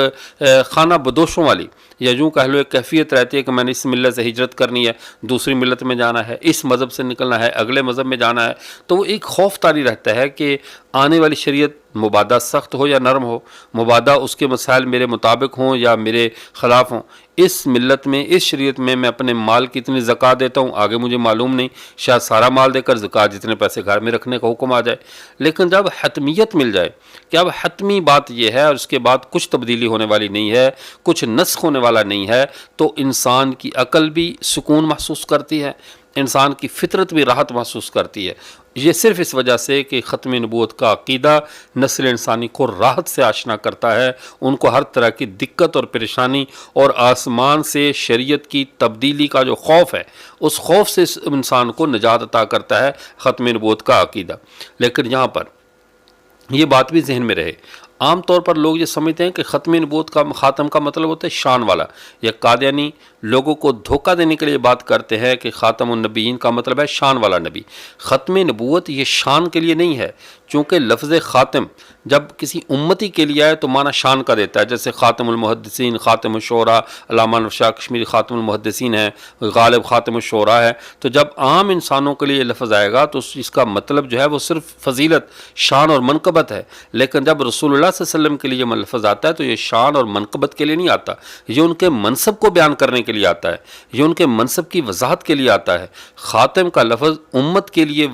خانہ بدوشوں والی یا یوں کہہ لو ایک کیفیت رہتی ہے کہ میں نے اس ملت سے ہجرت کرنی ہے، دوسری ملت میں جانا ہے، اس مذہب سے نکلنا ہے، اگلے مذہب میں جانا ہے، تو وہ ایک خوف طاری رہتا ہے کہ آنے والی شریعت مبادہ سخت ہو یا نرم ہو، مبادہ اس کے مسائل میرے مطابق ہوں یا میرے خلاف ہوں۔ اس ملت میں، اس شریعت میں اپنے مال کی اتنی زکوٰۃ دیتا ہوں، آگے مجھے معلوم نہیں، شاید سارا مال دے کر زکوٰۃ جتنے پیسے گھر میں رکھنے کا حکم آ جائے۔ لیکن جب حتمیت مل جائے کہ اب حتمی بات یہ ہے اور اس کے بعد کچھ تبدیلی ہونے والی نہیں ہے، کچھ نسخ ہونے والا نہیں ہے، تو انسان کی عقل بھی سکون محسوس کرتی ہے، انسان کی فطرت بھی راحت محسوس کرتی ہے۔ یہ صرف اس وجہ سے کہ ختم نبوت کا عقیدہ نسل انسانی کو راحت سے آشنا کرتا ہے، ان کو ہر طرح کی دقت اور پریشانی اور آسمان سے شریعت کی تبدیلی کا جو خوف ہے، اس خوف سے اس انسان کو نجات عطا کرتا ہے ختم نبوت کا عقیدہ۔ لیکن یہاں پر یہ بات بھی ذہن میں رہے، عام طور پر لوگ یہ سمجھتے ہیں کہ ختم نبوت کا خاتم کا مطلب ہوتا ہے شان والا، یا قادیانی لوگوں کو دھوکہ دینے کے لیے بات کرتے ہیں کہ خاتم النبیین کا مطلب ہے شان والا نبی۔ ختم نبوت یہ شان کے لیے نہیں ہے، چونکہ لفظ خاتم جب کسی امتی کے لیے آئے تو معنی شان کا دیتا ہے، جیسے خاتم المحدثین، خاتم الشعراء، علامہ شاہ کشمیری خاتم المحدثین ہے، غالب خاتم الشعراء ہے۔ تو جب عام انسانوں کے لیے یہ لفظ آئے گا تو اس کا مطلب جو ہے وہ صرف فضیلت، شان اور منقبت ہے، لیکن جب رسول اللہ صلی اللہ علیہ وسلم کے لیے لفظ آتا ہے تو یہ شان اور منقبت کے لیے نہیں آتا، یہ ان کے منصب کو بیان کرنے کے لیے آتا ہے، یہ ان کے منصب کی وضاحت کے لیے آتا ہے۔ خاتم کا لفظ امت کے لیے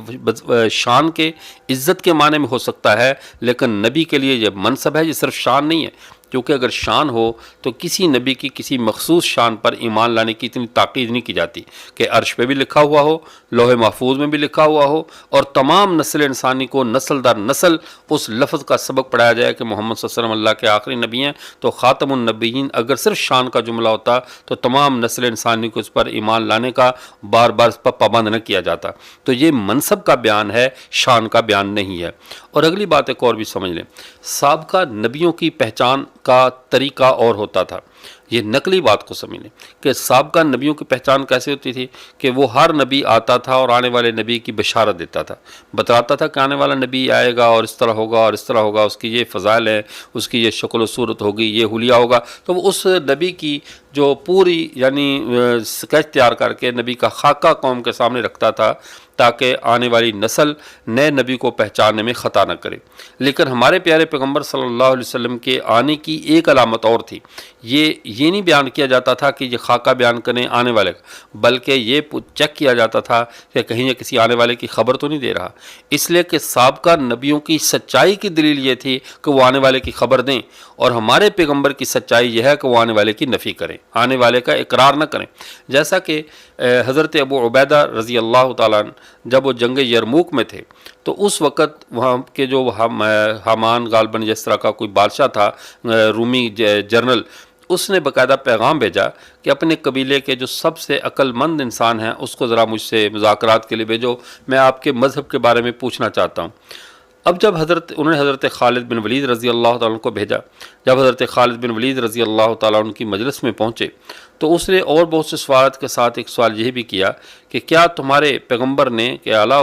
شان کے، عزت کے معنی میں ہو سکتا ہے، لیکن نبی کے لیے یہ منصب ہے، یہ صرف شان نہیں ہے، کیونکہ اگر شان ہو تو کسی نبی کی کسی مخصوص شان پر ایمان لانے کی اتنی تاکید نہیں کی جاتی کہ عرش پہ بھی لکھا ہوا ہو، لوح محفوظ میں بھی لکھا ہوا ہو، اور تمام نسل انسانی کو نسل در نسل اس لفظ کا سبق پڑھایا جائے کہ محمد صلی اللہ علیہ وسلم اللہ کے آخری نبی ہیں۔ تو خاتم النبیین اگر صرف شان کا جملہ ہوتا تو تمام نسل انسانی کو اس پر ایمان لانے کا بار بار اس پر پابند نہ کیا جاتا۔ تو یہ منصب کا بیان ہے، شان کا بیان نہیں ہے۔ اور اگلی بات ایک اور بھی سمجھ لیں، سابقہ نبیوں کی پہچان کا طریقہ اور ہوتا تھا۔ یہ نقلی بات کو سمجھ لیں کہ سابقہ نبیوں کی پہچان کیسے ہوتی تھی کہ وہ ہر نبی آتا تھا اور آنے والے نبی کی بشارت دیتا تھا، بتاتا تھا کہ آنے والا نبی آئے گا اور اس طرح ہوگا اور اس طرح ہوگا، اس کی یہ فضائل ہیں، اس کی یہ شکل و صورت ہوگی، یہ حلیہ ہوگا۔ تو وہ اس نبی کی جو پوری یعنی اسکیچ تیار کر کے نبی کا خاکہ قوم کے سامنے رکھتا تھا تاکہ آنے والی نسل نئے نبی کو پہچاننے میں خطا نہ کرے۔ لیکن ہمارے پیارے پیغمبر صلی اللہ علیہ وسلم کے آنے کی ایک علامت اور تھی، یہ نہیں بیان کیا جاتا تھا کہ یہ خاکہ بیان کریں آنے والے کا، بلکہ یہ چیک کیا جاتا تھا کہ کہیں یہ کسی آنے والے کی خبر تو نہیں دے رہا، اس لیے کہ سابقہ نبیوں کی سچائی کی دلیل یہ تھی کہ وہ آنے والے کی خبر دیں، اور ہمارے پیغمبر کی سچائی یہ ہے کہ وہ آنے والے کی نفی کریں، آنے والے کا اقرار نہ کریں۔ جیسا کہ حضرت ابو عبیدہ رضی اللہ تعالیٰ عنہ جب وہ جنگ یرموک میں تھے تو اس وقت وہاں کے جو حامان غالباً جس طرح کا کوئی بادشاہ تھا، رومی جنرل، اس نے باقاعدہ پیغام بھیجا کہ اپنے قبیلے کے جو سب سے عقل مند انسان ہیں اس کو ذرا مجھ سے مذاکرات کے لیے بھیجو، میں آپ کے مذہب کے بارے میں پوچھنا چاہتا ہوں۔ اب جب انہوں نے حضرت خالد بن ولید رضی اللہ تعالیٰ عنہ کو بھیجا، جب حضرت خالد بن ولید رضی اللہ تعالیٰ عنہ کی مجلس میں پہنچے تو اس نے اور بہت سے سوالات کے ساتھ ایک سوال یہ بھی کیا کہ کیا تمہارے پیغمبر نے کہ اعلیٰ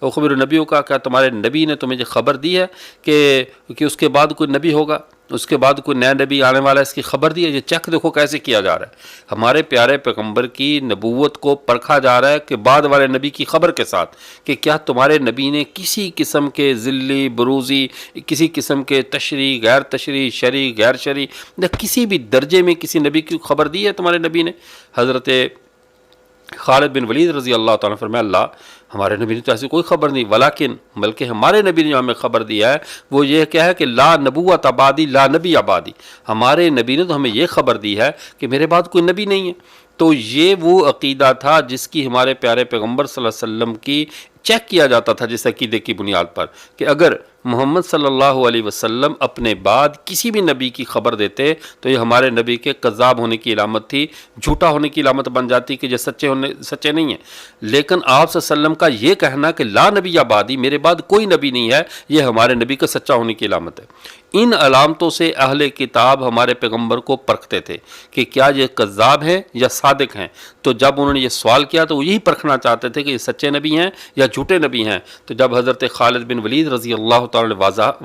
اخبر نبیوں کا، کیا تمہارے نبی نے تمہیں یہ خبر دی ہے کہ اس کے بعد کوئی نبی ہوگا، اس کے بعد کوئی نیا نبی آنے والا ہے، اس کی خبر دی ہے؟ یہ چیک دیکھو کیسے کیا جا رہا ہے، ہمارے پیارے پیغمبر کی نبوت کو پرکھا جا رہا ہے کہ بعد والے نبی کی خبر کے ساتھ کہ کیا تمہارے نبی نے کسی قسم کے ذلی بروزی، کسی قسم کے تشریح، غیر تشریح، شرعی غیر شرعی، کسی بھی درجے میں کسی نبی کی خبر دی ہے تمہارے نبی نے؟ حضرت خالد بن ولید رضی اللہ تعالیٰ فرمایا اللہ ہمارے نبی نے تو ایسی کوئی خبر نہیں، ولیکن بلکہ ہمارے نبی نے جو ہمیں خبر دیا ہے وہ یہ کیا ہے کہ لا نبوت آبادی لا نبی آبادی، ہمارے نبی نے تو ہمیں یہ خبر دی ہے کہ میرے بعد کوئی نبی نہیں ہے۔ تو یہ وہ عقیدہ تھا جس کی ہمارے پیارے پیغمبر صلی اللہ علیہ وسلم کی چیک کیا جاتا تھا، جس عقیدے کی بنیاد پر کہ اگر محمد صلی اللہ علیہ وسلم اپنے بعد کسی بھی نبی کی خبر دیتے تو یہ ہمارے نبی کے کذاب ہونے کی علامت تھی، جھوٹا ہونے کی علامت بن جاتی کہ یہ سچے نہیں ہیں۔ لیکن آپ صلی اللہ علیہ وسلم کا یہ کہنا کہ لا نبی آبادی، میرے بعد کوئی نبی نہیں ہے، یہ ہمارے نبی کا سچا ہونے کی علامت ہے۔ ان علامتوں سے اہل کتاب ہمارے پیغمبر کو پرکھتے تھے کہ کیا یہ کذاب ہیں یا صادق ہیں۔ تو جب انہوں نے یہ سوال کیا تو وہ یہی پرکھنا چاہتے تھے کہ یہ سچے نبی ہیں یا جھوٹے نبی ہیں۔ تو جب حضرت خالد بن ولید رضی اللہ تعالیٰ نے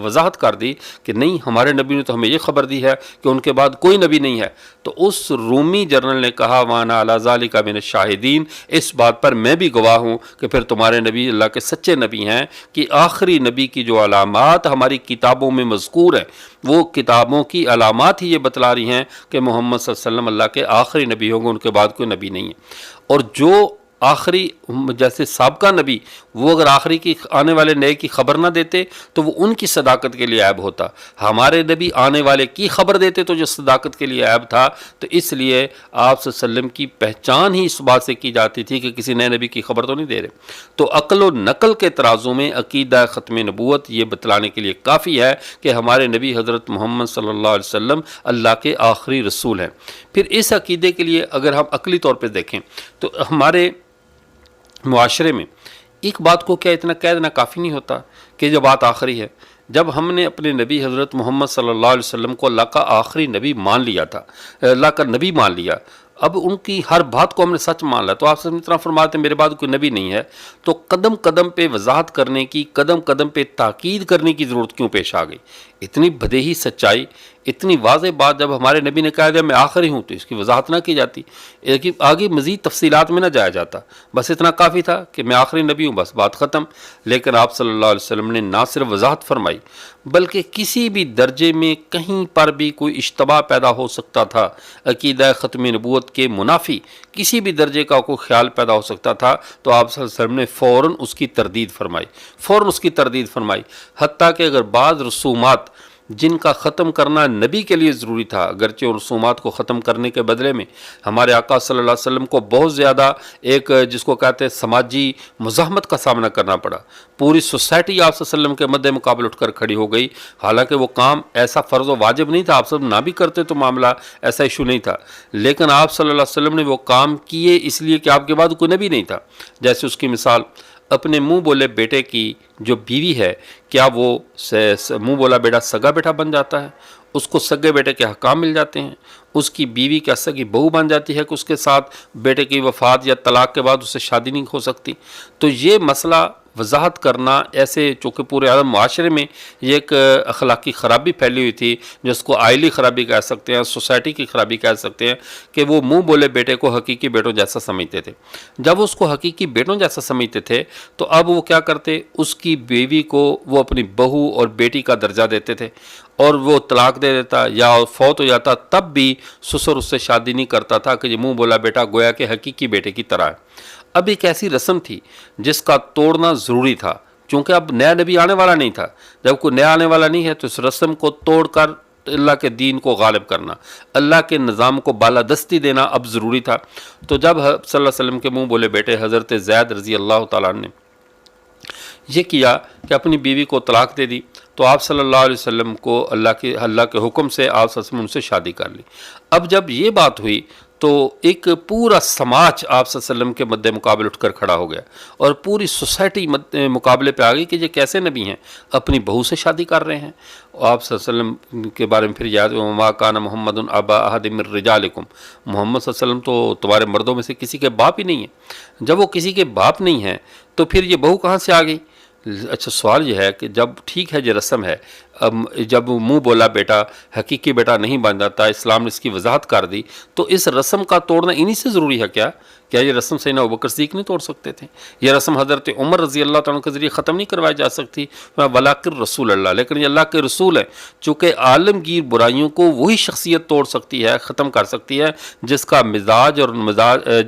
وضاحت کر دی کہ نہیں ہمارے نبی نے تو ہمیں یہ خبر دی ہے کہ ان کے بعد کوئی نبی نہیں ہے، تو اس رومی جنرل نے کہا وانا علی ذالک من الشاہدین، اس بات پر میں بھی گواہ ہوں کہ پھر تمہارے نبی اللہ کے سچے نبی ہیں، کہ آخری نبی کی جو علامات ہماری کتابوں میں مذکور ہیں وہ کتابوں کی علامات ہی یہ بتلا رہی ہیں کہ محمد صلی اللہ علیہ وسلم اللہ کے آخری نبی ہوں گے، ان کے بعد کوئی نبی نہیں ہے۔ اور جو آخری جیسے سابقہ نبی وہ اگر آخری کی آنے والے نئے کی خبر نہ دیتے تو وہ ان کی صداقت کے لیے عیب ہوتا، ہمارے نبی آنے والے کی خبر دیتے تو جو صداقت کے لیے عیب تھا۔ تو اس لیے آپ صلی اللہ علیہ وسلم کی پہچان ہی اس بات سے کی جاتی تھی کہ کسی نئے نبی کی خبر تو نہیں دے رہے۔ تو عقل و نقل کے ترازو میں عقیدہ ختم نبوت یہ بتلانے کے لیے کافی ہے کہ ہمارے نبی حضرت محمد صلی اللہ علیہ وسلم اللہ کے آخری رسول ہیں۔ پھر اس عقیدے کے لیے اگر ہم عقلی طور پہ دیکھیں تو ہمارے معاشرے میں ایک بات کو کیا اتنا کہہ دینا کافی نہیں ہوتا کہ یہ بات آخری ہے؟ جب ہم نے اپنے نبی حضرت محمد صلی اللہ علیہ وسلم کو اللہ کا آخری نبی مان لیا تھا، اللہ کا نبی مان لیا، اب ان کی ہر بات کو ہم نے سچ مان لیا، تو آپ سے اتنا فرماتے ہیں میرے بعد کوئی نبی نہیں ہے، تو قدم قدم پہ وضاحت کرنے کی، قدم قدم پہ تاکید کرنے کی ضرورت کیوں پیش آ گئی؟ اتنی بدیہی سچائی، اتنی واضح بات جب ہمارے نبی نے کہا دیا میں آخری ہوں تو اس کی وضاحت نہ کی جاتی، آگے مزید تفصیلات میں نہ جایا جاتا، بس اتنا کافی تھا کہ میں آخری نبی ہوں، بس بات ختم۔ لیکن آپ صلی اللہ علیہ وسلم نے نہ صرف وضاحت فرمائی بلکہ کسی بھی درجے میں کہیں پر بھی کوئی اشتباہ پیدا ہو سکتا تھا، عقیدہ ختم نبوت کے منافی کسی بھی درجے کا کوئی خیال پیدا ہو سکتا تھا، تو آپ صلی اللہ علیہ وسلم نے فوراً اس کی تردید فرمائی، حتیٰ کہ اگر بعض رسومات جن کا ختم کرنا نبی کے لیے ضروری تھا، اگرچہ ان رسومات کو ختم کرنے کے بدلے میں ہمارے آقا صلی اللہ علیہ وسلم کو بہت زیادہ ایک جس کو کہتے ہیں سماجی مزاحمت کا سامنا کرنا پڑا، پوری سوسائٹی آپ صلی اللہ علیہ وسلم کے مد مقابل اٹھ کر کھڑی ہو گئی، حالانکہ وہ کام ایسا فرض و واجب نہیں تھا، آپ سب نہ بھی کرتے تو معاملہ ایسا ایشو نہیں تھا، لیکن آپ صلی اللہ علیہ وسلم نے وہ کام کیے اس لیے کہ آپ کے بعد کوئی نبی نہیں تھا۔ جیسے اس کی مثال اپنے منہ بولے بیٹے کی جو بیوی ہے، کیا وہ منہ بولا بیٹا سگا بیٹا بن جاتا ہے؟ اس کو سگے بیٹے کے حقام مل جاتے ہیں؟ اس کی بیوی کیا سگی بہو بن جاتی ہے کہ اس کے ساتھ بیٹے کی وفات یا طلاق کے بعد اس سے شادی نہیں ہو سکتی؟ تو یہ مسئلہ وضاحت کرنا ایسے، چونکہ پورے عالم معاشرے میں یہ ایک اخلاقی خرابی پھیلی ہوئی تھی جس کو آئلی خرابی کہہ سکتے ہیں، سوسائٹی کی خرابی کہہ سکتے ہیں، کہ وہ منہ بولے بیٹے کو حقیقی بیٹوں جیسا سمجھتے تھے۔ جب اس کو حقیقی بیٹوں جیسا سمجھتے تھے تو اب وہ کیا کرتے، اس کی بیوی کو وہ اپنی بہو اور بیٹی کا درجہ دیتے تھے، اور وہ طلاق دے دیتا یا فوت ہو جاتا تب بھی سسر اس سے شادی نہیں کرتا تھا کہ یہ منہ بولا بیٹا گویا کہ حقیقی بیٹے کی طرح ہے۔ اب ایک ایسی رسم تھی جس کا توڑنا ضروری تھا، چونکہ اب نیا نبی آنے والا نہیں تھا۔ جب کوئی نیا آنے والا نہیں ہے تو اس رسم کو توڑ کر اللہ کے دین کو غالب کرنا، اللہ کے نظام کو بالادستی دینا اب ضروری تھا۔ تو جب صلی اللہ علیہ وسلم کے منہ بولے بیٹے حضرت زید رضی اللہ تعالیٰ عنہ نے یہ کیا کہ اپنی بیوی کو طلاق دے دی، تو آپ صلی اللہ علیہ وسلم کو اللہ کے حکم سے آپ صلی اللہ علیہ وسلم ان سے شادی کر لی۔ اب جب یہ بات ہوئی تو ایک پورا سماج آپ صلی اللہ علیہ وسلم کے مد مقابل اٹھ کر کھڑا ہو گیا، اور پوری سوسائٹی مقابلے پہ آ گئی کہ یہ کیسے نبی ہیں، اپنی بہو سے شادی کر رہے ہیں۔ آپ صلی اللہ علیہ وسلم کے بارے میں پھر یاد وما کان محمد ابا احد من رجالکم، محمد صلی اللہ علیہ وسلم تو تمہارے مردوں میں سے کسی کے باپ ہی نہیں ہے۔ جب وہ کسی کے باپ نہیں ہیں تو پھر یہ بہو کہاں سے آ گئی؟ اچھا، سوال یہ ہے کہ جب ٹھیک ہے یہ رسم ہے، جب منہ بولا بیٹا حقیقی بیٹا نہیں بن جاتا، اسلام نے اس کی وضاحت کر دی، تو اس رسم کا توڑنا انہی سے ضروری ہے کیا یہ رسم سیدنا ابوبکر صدیق نہیں توڑ سکتے تھے؟ یہ رسم حضرت عمر رضی اللہ تعالیٰ کے ذریعے ختم نہیں کروائی جا سکتی؟ ولاکر رسول اللہ، لیکن یہ اللہ کے رسول ہے، چونکہ عالمگیر برائیوں کو وہی شخصیت توڑ سکتی ہے، ختم کر سکتی ہے جس کا مزاج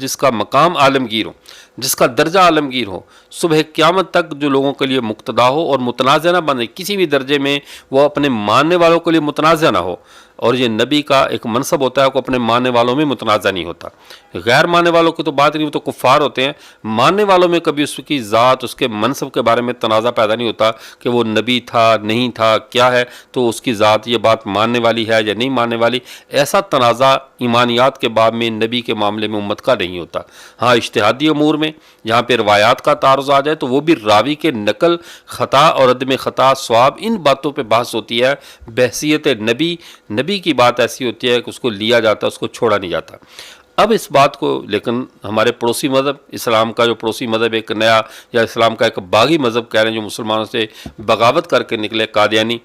جس کا مقام عالمگیر ہو، جس کا درجہ عالمگیر ہو، صبح قیامت تک جو لوگوں کے لیے مقتدا ہو اور متنازع نہ بنے، کسی بھی درجے میں وہ اپنے ماننے والوں کے لیے متنازع نہ ہو۔ اور یہ نبی کا ایک منصب ہوتا ہے کہ اپنے ماننے والوں میں متنازع نہیں ہوتا۔ غیر ماننے والوں کی تو بات نہیں، وہ تو کفار ہوتے ہیں، ماننے والوں میں کبھی اس کی ذات، اس کے منصب کے بارے میں تنازع پیدا نہیں ہوتا کہ وہ نبی تھا نہیں تھا کیا ہے، تو اس کی ذات یہ بات ماننے والی ہے یا نہیں ماننے والی، ایسا تنازع ایمانیات کے باب میں نبی کے معاملے میں امت کا نہیں ہوتا۔ ہاں اجتہادی امور میں جہاں پہ روایات کا تعارض آ جائے تو وہ بھی راوی کے نقل، خطا اور عدم خطا، ثواب، ان باتوں پہ بحث ہوتی ہے۔ بحثیت نبی کی بات ایسی ہوتی ہے کہ اس کو لیا جاتا ہے، اس کو چھوڑا نہیں جاتا۔ اب اس بات کو لیکن ہمارے پڑوسی مذہب اسلام کا جو پڑوسی مذہب ایک نیا یا اسلام کا ایک باغی مذہب کہہ رہے ہیں جو مسلمانوں سے بغاوت کر کے نکلے، قادیانی،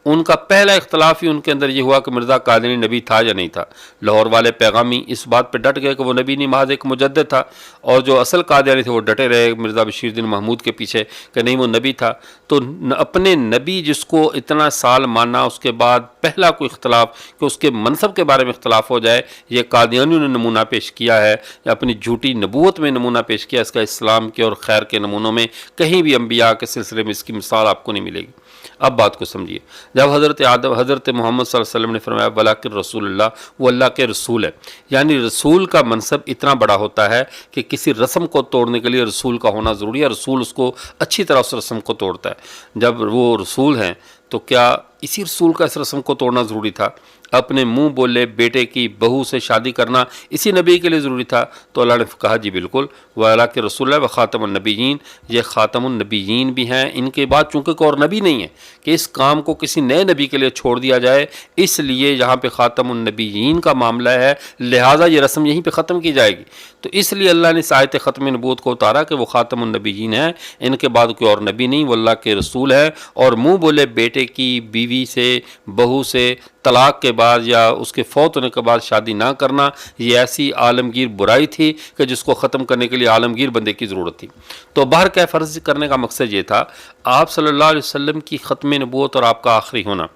ان کا پہلا اختلاف ہی ان کے اندر یہ ہوا کہ مرزا قادیانی نبی تھا یا نہیں تھا۔ لاہور والے پیغامی اس بات پہ ڈٹ گئے کہ وہ نبی نہیں، محض ایک مجدد تھا، اور جو اصل قادیانی تھے وہ ڈٹے رہے مرزا بشیر الدین محمود کے پیچھے کہ نہیں وہ نبی تھا۔ تو اپنے نبی جس کو اتنا سال مانا، اس کے بعد پہلا کوئی اختلاف کہ اس کے منصب کے بارے میں اختلاف ہو جائے، یہ قادیانیوں نے نمونہ پیش کیا ہے یا اپنی جھوٹی نبوت میں نمونہ پیش کیا۔ اس کا اسلام کے اور خیر کے نمونوں میں کہیں بھی انبیاء کے سلسلے میں اس کی مثال آپ کو نہیں ملے گی۔ اب بات کو سمجھیے، جب حضرت محمد صلی اللہ علیہ وسلم نے فرمایا ولاکن رسول اللہ، وہ اللہ کے رسول ہے، یعنی رسول کا منصب اتنا بڑا ہوتا ہے کہ کسی رسم کو توڑنے کے لیے رسول کا ہونا ضروری ہے، رسول اس کو اچھی طرح اس رسم کو توڑتا ہے۔ جب وہ رسول ہیں تو کیا اسی رسول کا اس رسم کو توڑنا ضروری تھا؟ اپنے منہ بولے بیٹے کی بہو سے شادی کرنا اسی نبی کے لیے ضروری تھا؟ تو اللہ نے کہا جی بالکل، وہ اللہ کے رسول ہے، وہ خاتم النبیین، یہ خاتم النبیین بھی ہیں، ان کے بعد چونکہ کوئی اور نبی نہیں ہے کہ اس کام کو کسی نئے نبی کے لیے چھوڑ دیا جائے، اس لیے یہاں پہ خاتم النبیین کا معاملہ ہے، لہٰذا یہ رسم یہیں پہ ختم کی جائے گی۔ تو اس لیے اللہ نے آیت ختم نبوت کو اتارا کہ وہ خاتم النبیین ہیں، ان کے بعد کوئی اور نبی نہیں، وہ اللہ کے رسول ہے۔ اور منہ بولے بیٹے کی بیوی سے، بہو سے طلاق کے بعد یا اس کے فوت ہونے کے بعد شادی نہ کرنا، یہ ایسی عالمگیر برائی تھی کہ جس کو ختم کرنے کے لیے عالمگیر بندے کی ضرورت تھی۔ تو باہر کیا فرض کرنے کا مقصد یہ تھا، آپ صلی اللہ علیہ وسلم کی ختم نبوت اور آپ کا آخری ہونا،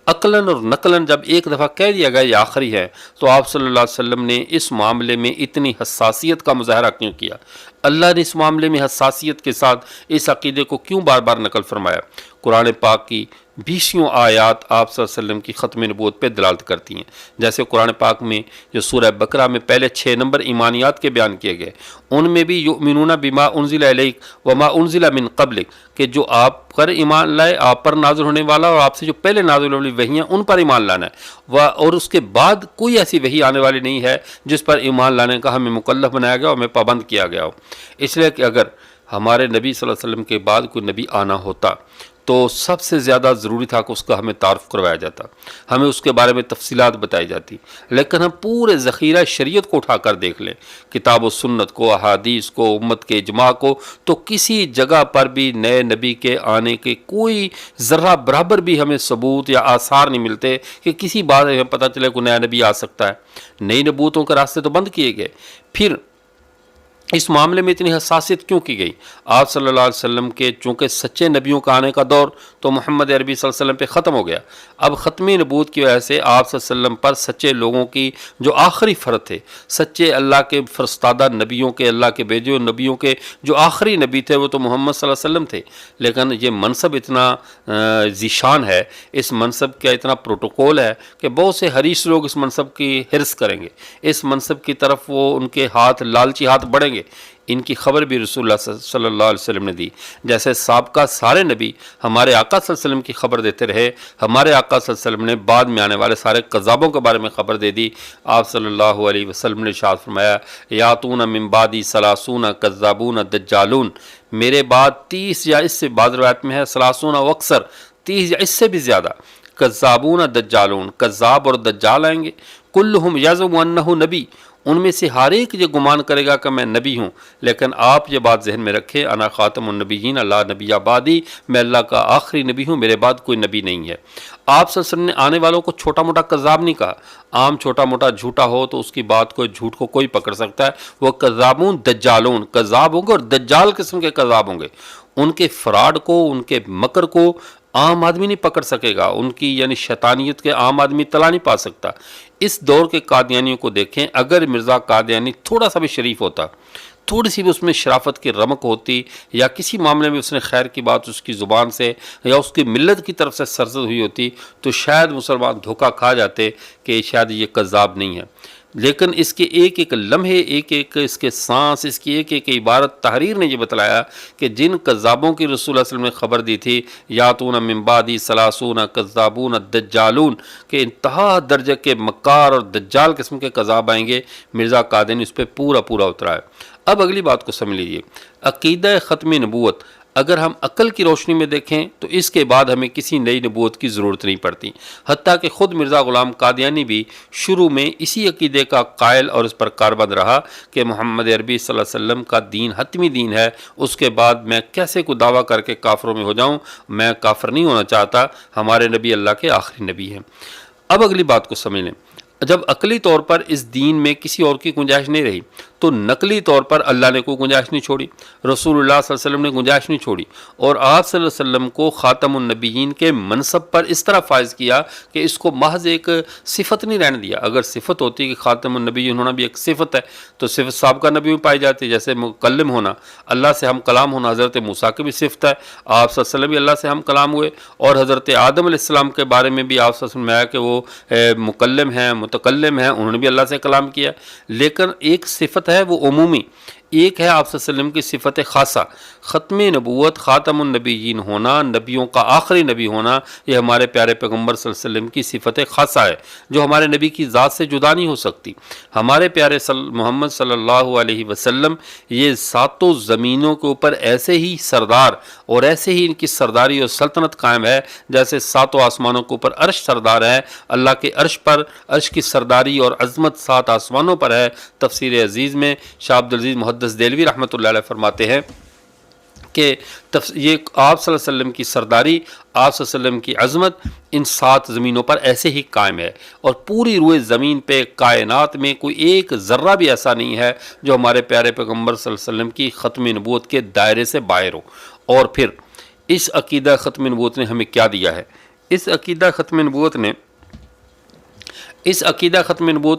عقلاً اور نقلاً جب ایک دفعہ کہہ دیا گیا یہ آخری ہے، تو آپ صلی اللہ علیہ وسلم نے اس معاملے میں اتنی حساسیت کا مظاہرہ کیوں کیا؟ اللہ نے اس معاملے میں حساسیت کے ساتھ اس عقیدے کو کیوں بار بار نقل فرمایا؟ قرآن پاک کی 20 آیات آپ صلی اللہ علیہ وسلم کی ختم نبوت پہ دلالت کرتی ہیں۔ جیسے قرآن پاک میں جو سورہ بقرہ میں پہلے 6 نمبر ایمانیات کے بیان کیے گئے، ان میں بھی یؤمنون بما انزل الیک وما انزل من قبلک، کہ جو آپ پر ایمان لائے، آپ پر نازل ہونے والا اور آپ سے جو پہلے نازل ہونے والی وحیاں ان پر ایمان لانا ہے، اور اس کے بعد کوئی ایسی وحی آنے والی نہیں ہے جس پر ایمان لانے کا ہمیں مکلف بنایا گیا اور ہمیں پابند کیا گیا ہو۔ اس لیے کہ اگر ہمارے نبی صلی اللہ علیہ وسلم کے بعد کوئی نبی آنا ہوتا تو سب سے زیادہ ضروری تھا کہ اس کا ہمیں تعارف کروایا جاتا، ہمیں اس کے بارے میں تفصیلات بتائی جاتی، لیکن ہم پورے ذخیرہ شریعت کو اٹھا کر دیکھ لیں، کتاب و سنت کو، احادیث کو، امت کے اجماع کو، تو کسی جگہ پر بھی نئے نبی کے آنے کے کوئی ذرہ برابر بھی ہمیں ثبوت یا آثار نہیں ملتے کہ کسی بات میں پتہ چلے کوئی نیا نبی آ سکتا ہے۔ نئی نبوتوں کے راستے تو بند کیے گئے۔ پھر اس معاملے میں اتنی حساسیت کیوں کی گئی؟ آپ صلی اللہ علیہ وسلم کے چونکہ سچے نبیوں کا آنے کا دور تو محمد عربی صلی اللہ علیہ وسلم پہ ختم ہو گیا، اب ختمی نبوت کی وجہ سے آپ صلی اللہ علیہ وسلم پر سچے لوگوں کی جو آخری فرد تھے، سچے اللہ کے فرستادہ نبیوں کے، اللہ کے بھیجے ہوئے نبیوں کے جو آخری نبی تھے وہ تو محمد صلی اللہ علیہ وسلم تھے، لیکن یہ منصب اتنا ذیشان ہے، اس منصب کا اتنا پروٹوکول ہے کہ بہت سے حریص لوگ اس منصب کی حرص کریں گے، اس منصب کی طرف وہ ان کے ہاتھ لالچی ہاتھ بڑھیں گے۔ ان کی خبر بھی رسول اللہ صلی اللہ علیہ وسلم نے دی، جیسے سابقہ سارے نبی ہمارے آقا صلی اللہ علیہ وسلم کی خبر دیتے رہے، ہمارے آقا صلی اللہ علیہ وسلم نے بعد میں آنے والے سارے کذابوں کے بارے میں خبر دے دی۔ آپ صلی اللہ علیہ وسلم نے ارشاد فرمایا، یاتون من بعدی ثلاثون کذابون دجالون، میرے بعد 30 یا اس سے بعض روایت میں ہے 30 و اکثر، 30 یا اس سے بھی زیادہ کذابون دجالون، کذاب اور دجال آئیں گے، کلہم یزعم انہ نبی، ان میں سے ہر ایک یہ گمان کرے گا کہ میں نبی ہوں، لیکن آپ یہ بات ذہن میں رکھیں، انا خاتم النبیین لا نبی بعدی، میں اللہ کا آخری نبی ہوں، میرے بعد کوئی نبی نہیں ہے۔ آپ صلی اللہ علیہ وسلم نے آنے والوں کو چھوٹا موٹا کذاب نہیں کہا، عام چھوٹا موٹا جھوٹا ہو تو اس کی بات کو، جھوٹ کو کوئی پکڑ سکتا ہے، وہ کذابون دجالون، کذاب ہوں گے اور دجال قسم کے کذاب ہوں گے، ان کے فراڈ کو، ان کے مکر کو عام آدمی نہیں پکڑ سکے گا، ان کی یعنی شیطانیت کے عام آدمی تلا نہیں پا سکتا۔ اس دور کے قادیانیوں کو دیکھیں، اگر مرزا قادیانی تھوڑا سا بھی شریف ہوتا، تھوڑی سی بھی اس میں شرافت کی رمق ہوتی، یا کسی معاملے میں اس نے خیر کی بات اس کی زبان سے یا اس کی ملت کی طرف سے سرزد ہوئی ہوتی، تو شاید مسلمان دھوکہ کھا جاتے کہ شاید یہ کذاب نہیں ہے، لیکن اس کے ایک ایک لمحے، ایک ایک اس کے سانس، اس کی ایک ایک عبارت تحریر نے یہ بتلایا کہ جن کذابوں کی رسول اللہ علیہ وسلم نے خبر دی تھی، یاتون من بعدی ثلاثون کذابون دجالون، کہ انتہا درجے کے مکار اور دجال قسم کے کذاب آئیں گے، مرزا قادیانی اس پہ پورا اترا ہے۔ اب اگلی بات کو سمجھ لیجیے، عقیدہ ختم نبوت اگر ہم عقل کی روشنی میں دیکھیں تو اس کے بعد ہمیں کسی نئی نبوت کی ضرورت نہیں پڑتی، حتیٰ کہ خود مرزا غلام قادیانی بھی شروع میں اسی عقیدے کا قائل اور اس پر کاربند رہا کہ محمد عربی صلی اللہ علیہ وسلم کا دین حتمی دین ہے، اس کے بعد میں کیسے کوئی دعویٰ کر کے کافروں میں ہو جاؤں، میں کافر نہیں ہونا چاہتا، ہمارے نبی اللہ کے آخری نبی ہیں۔ اب اگلی بات کو سمجھ لیں، جب عقلی طور پر اس دین میں کسی اور کی گنجائش نہیں رہی تو نقلی طور پر اللہ نے کوئی گنجائش نہیں چھوڑی، رسول اللہ صلی اللہ علیہ وسلم نے گنجائش نہیں چھوڑی، اور آپ صلی اللہ علیہ وسلم کو خاتم النبیین کے منصب پر اس طرح فائز کیا کہ اس کو محض ایک صفت نہیں رہنے دیا۔ اگر صفت ہوتی کہ خاتم النبیین ہونا بھی ایک صفت ہے تو صفت سابقہ نبی میں پائی جاتی، جیسے مکلم ہونا، اللہ سے ہم کلام ہونا، حضرت موسیٰ کی بھی صفت ہے، آپ صلی اللہ علیہ وسلم بھی اللہ سے ہم کلام ہوئے، اور حضرت آدم علیہ السلام کے بارے میں بھی آپ صلی اللہ علیہ وسلم میں آیا کہ وہ مکلم ہیں، متکلم ہیں، انہوں نے بھی اللہ سے کلام کیا، لیکن ایک صفت ہے وہ عمومی، ایک ہے آپ صلی اللہ علیہ وسلم کی صفت خاصہ، ختم نبوت، خاتم النبیین ہونا، نبیوں کا آخری نبی ہونا، یہ ہمارے پیارے پیغمبر صلی اللہ علیہ وسلم کی صفت خاصہ ہے جو ہمارے نبی کی ذات سے جدا نہیں ہو سکتی۔ ہمارے پیارے محمد صلی اللہ علیہ وسلم یہ ساتوں زمینوں کے اوپر ایسے ہی سردار اور ایسے ہی ان کی سرداری اور سلطنت قائم ہے جیسے ساتوں آسمانوں کے اوپر عرش سردار ہے، اللہ کے عرش پر، عرش کی سرداری اور عظمت 7 آسمانوں پر ہے۔ تفسیر عزیز میں شاہ عبدالعزیز محدث دہلوی رحمۃ اللہ علیہ فرماتے ہیں کہ یہ آپ صلی اللہ علیہ وسلم کی سرداری، آپ صلی اللہ علیہ وسلم کی عظمت ان 7 زمینوں پر ایسے ہی قائم ہے، اور پوری روئے زمین پہ کائنات میں کوئی ایک ذرہ بھی ایسا نہیں ہے جو ہمارے پیارے پیغمبر صلی اللہ علیہ وسلم کی ختم نبوت کے دائرے سے باہر ہو۔ اور پھر اس عقیدہ ختم نبوت نے ہمیں کیا دیا ہے؟ اس عقیدہ ختم نبوت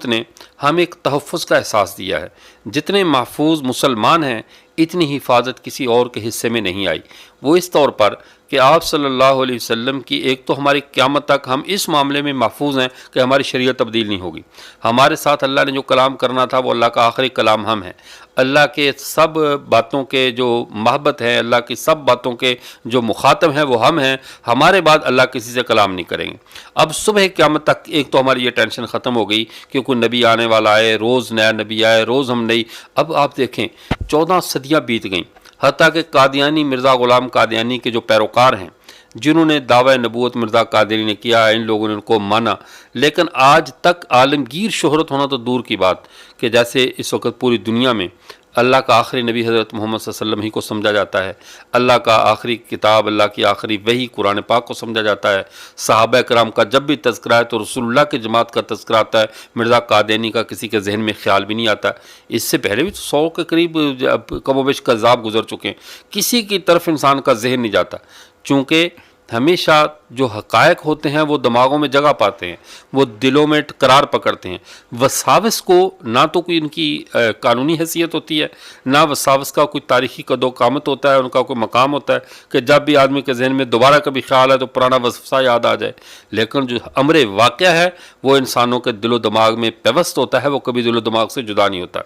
نے ہمیں ایک تحفظ کا احساس دیا ہے۔ جتنے محفوظ مسلمان ہیں اتنی حفاظت کسی اور کے حصے میں نہیں آئی، وہ اس طور پر کہ آپ صلی اللہ علیہ وسلم کی ایک تو ہماری قیامت تک ہم اس معاملے میں محفوظ ہیں کہ ہماری شریعت تبدیل نہیں ہوگی، ہمارے ساتھ اللہ نے جو کلام کرنا تھا وہ اللہ کا آخری کلام ہم ہیں، اللہ کے سب باتوں کے جو محبت ہیں، اللہ کی سب باتوں کے جو مخاطب ہیں وہ ہم ہیں، ہمارے بعد اللہ کسی سے کلام نہیں کریں گے۔ اب صبح قیامت تک ایک تو ہماری یہ ٹینشن ختم ہو گئی کہ کوئی نبی آنے والا آئے، روز نیا نبی آئے، روز ہم نئی۔ اب آپ دیکھیں 14 صدیاں بیت گئیں، حتیٰ کہ قادیانی، مرزا غلام قادیانی کے جو پیروکار ہیں، جنہوں نے دعوی نبوت مرزا قادری نے کیا، ان لوگوں نے ان کو مانا، لیکن آج تک عالمگیر شہرت ہونا تو دور کی بات کہ جیسے اس وقت پوری دنیا میں اللہ کا آخری نبی حضرت محمد صلی اللہ علیہ وسلم ہی کو سمجھا جاتا ہے، اللہ کا آخری کتاب، اللہ کی آخری وحی قرآن پاک کو سمجھا جاتا ہے، صحابہ کرام کا جب بھی تذکرہ ہے تو رسول اللہ کی جماعت کا تذکرہ آتا ہے، مرزا قادینی کا کسی کے ذہن میں خیال بھی نہیں آتا۔ اس سے پہلے بھی تو 100 کے قریب کم و بیش کذاب گزر چکے ہیں، کسی کی طرف انسان کا ذہن نہیں جاتا، چونکہ ہمیشہ جو حقائق ہوتے ہیں وہ دماغوں میں جگہ پاتے ہیں، وہ دلوں میں قرار پکڑتے ہیں۔ وساوس کو نہ تو کوئی ان کی قانونی حیثیت ہوتی ہے، نہ وساوس کا کوئی تاریخی قد و قامت ہوتا ہے، ان کا کوئی مقام ہوتا ہے کہ جب بھی آدمی کے ذہن میں دوبارہ کبھی خیال ہے تو پرانا وسوسہ یاد آ جائے۔ لیکن جو امر واقعہ ہے وہ انسانوں کے دل و دماغ میں پیوست ہوتا ہے، وہ کبھی دل و دماغ سے جدا نہیں ہوتا۔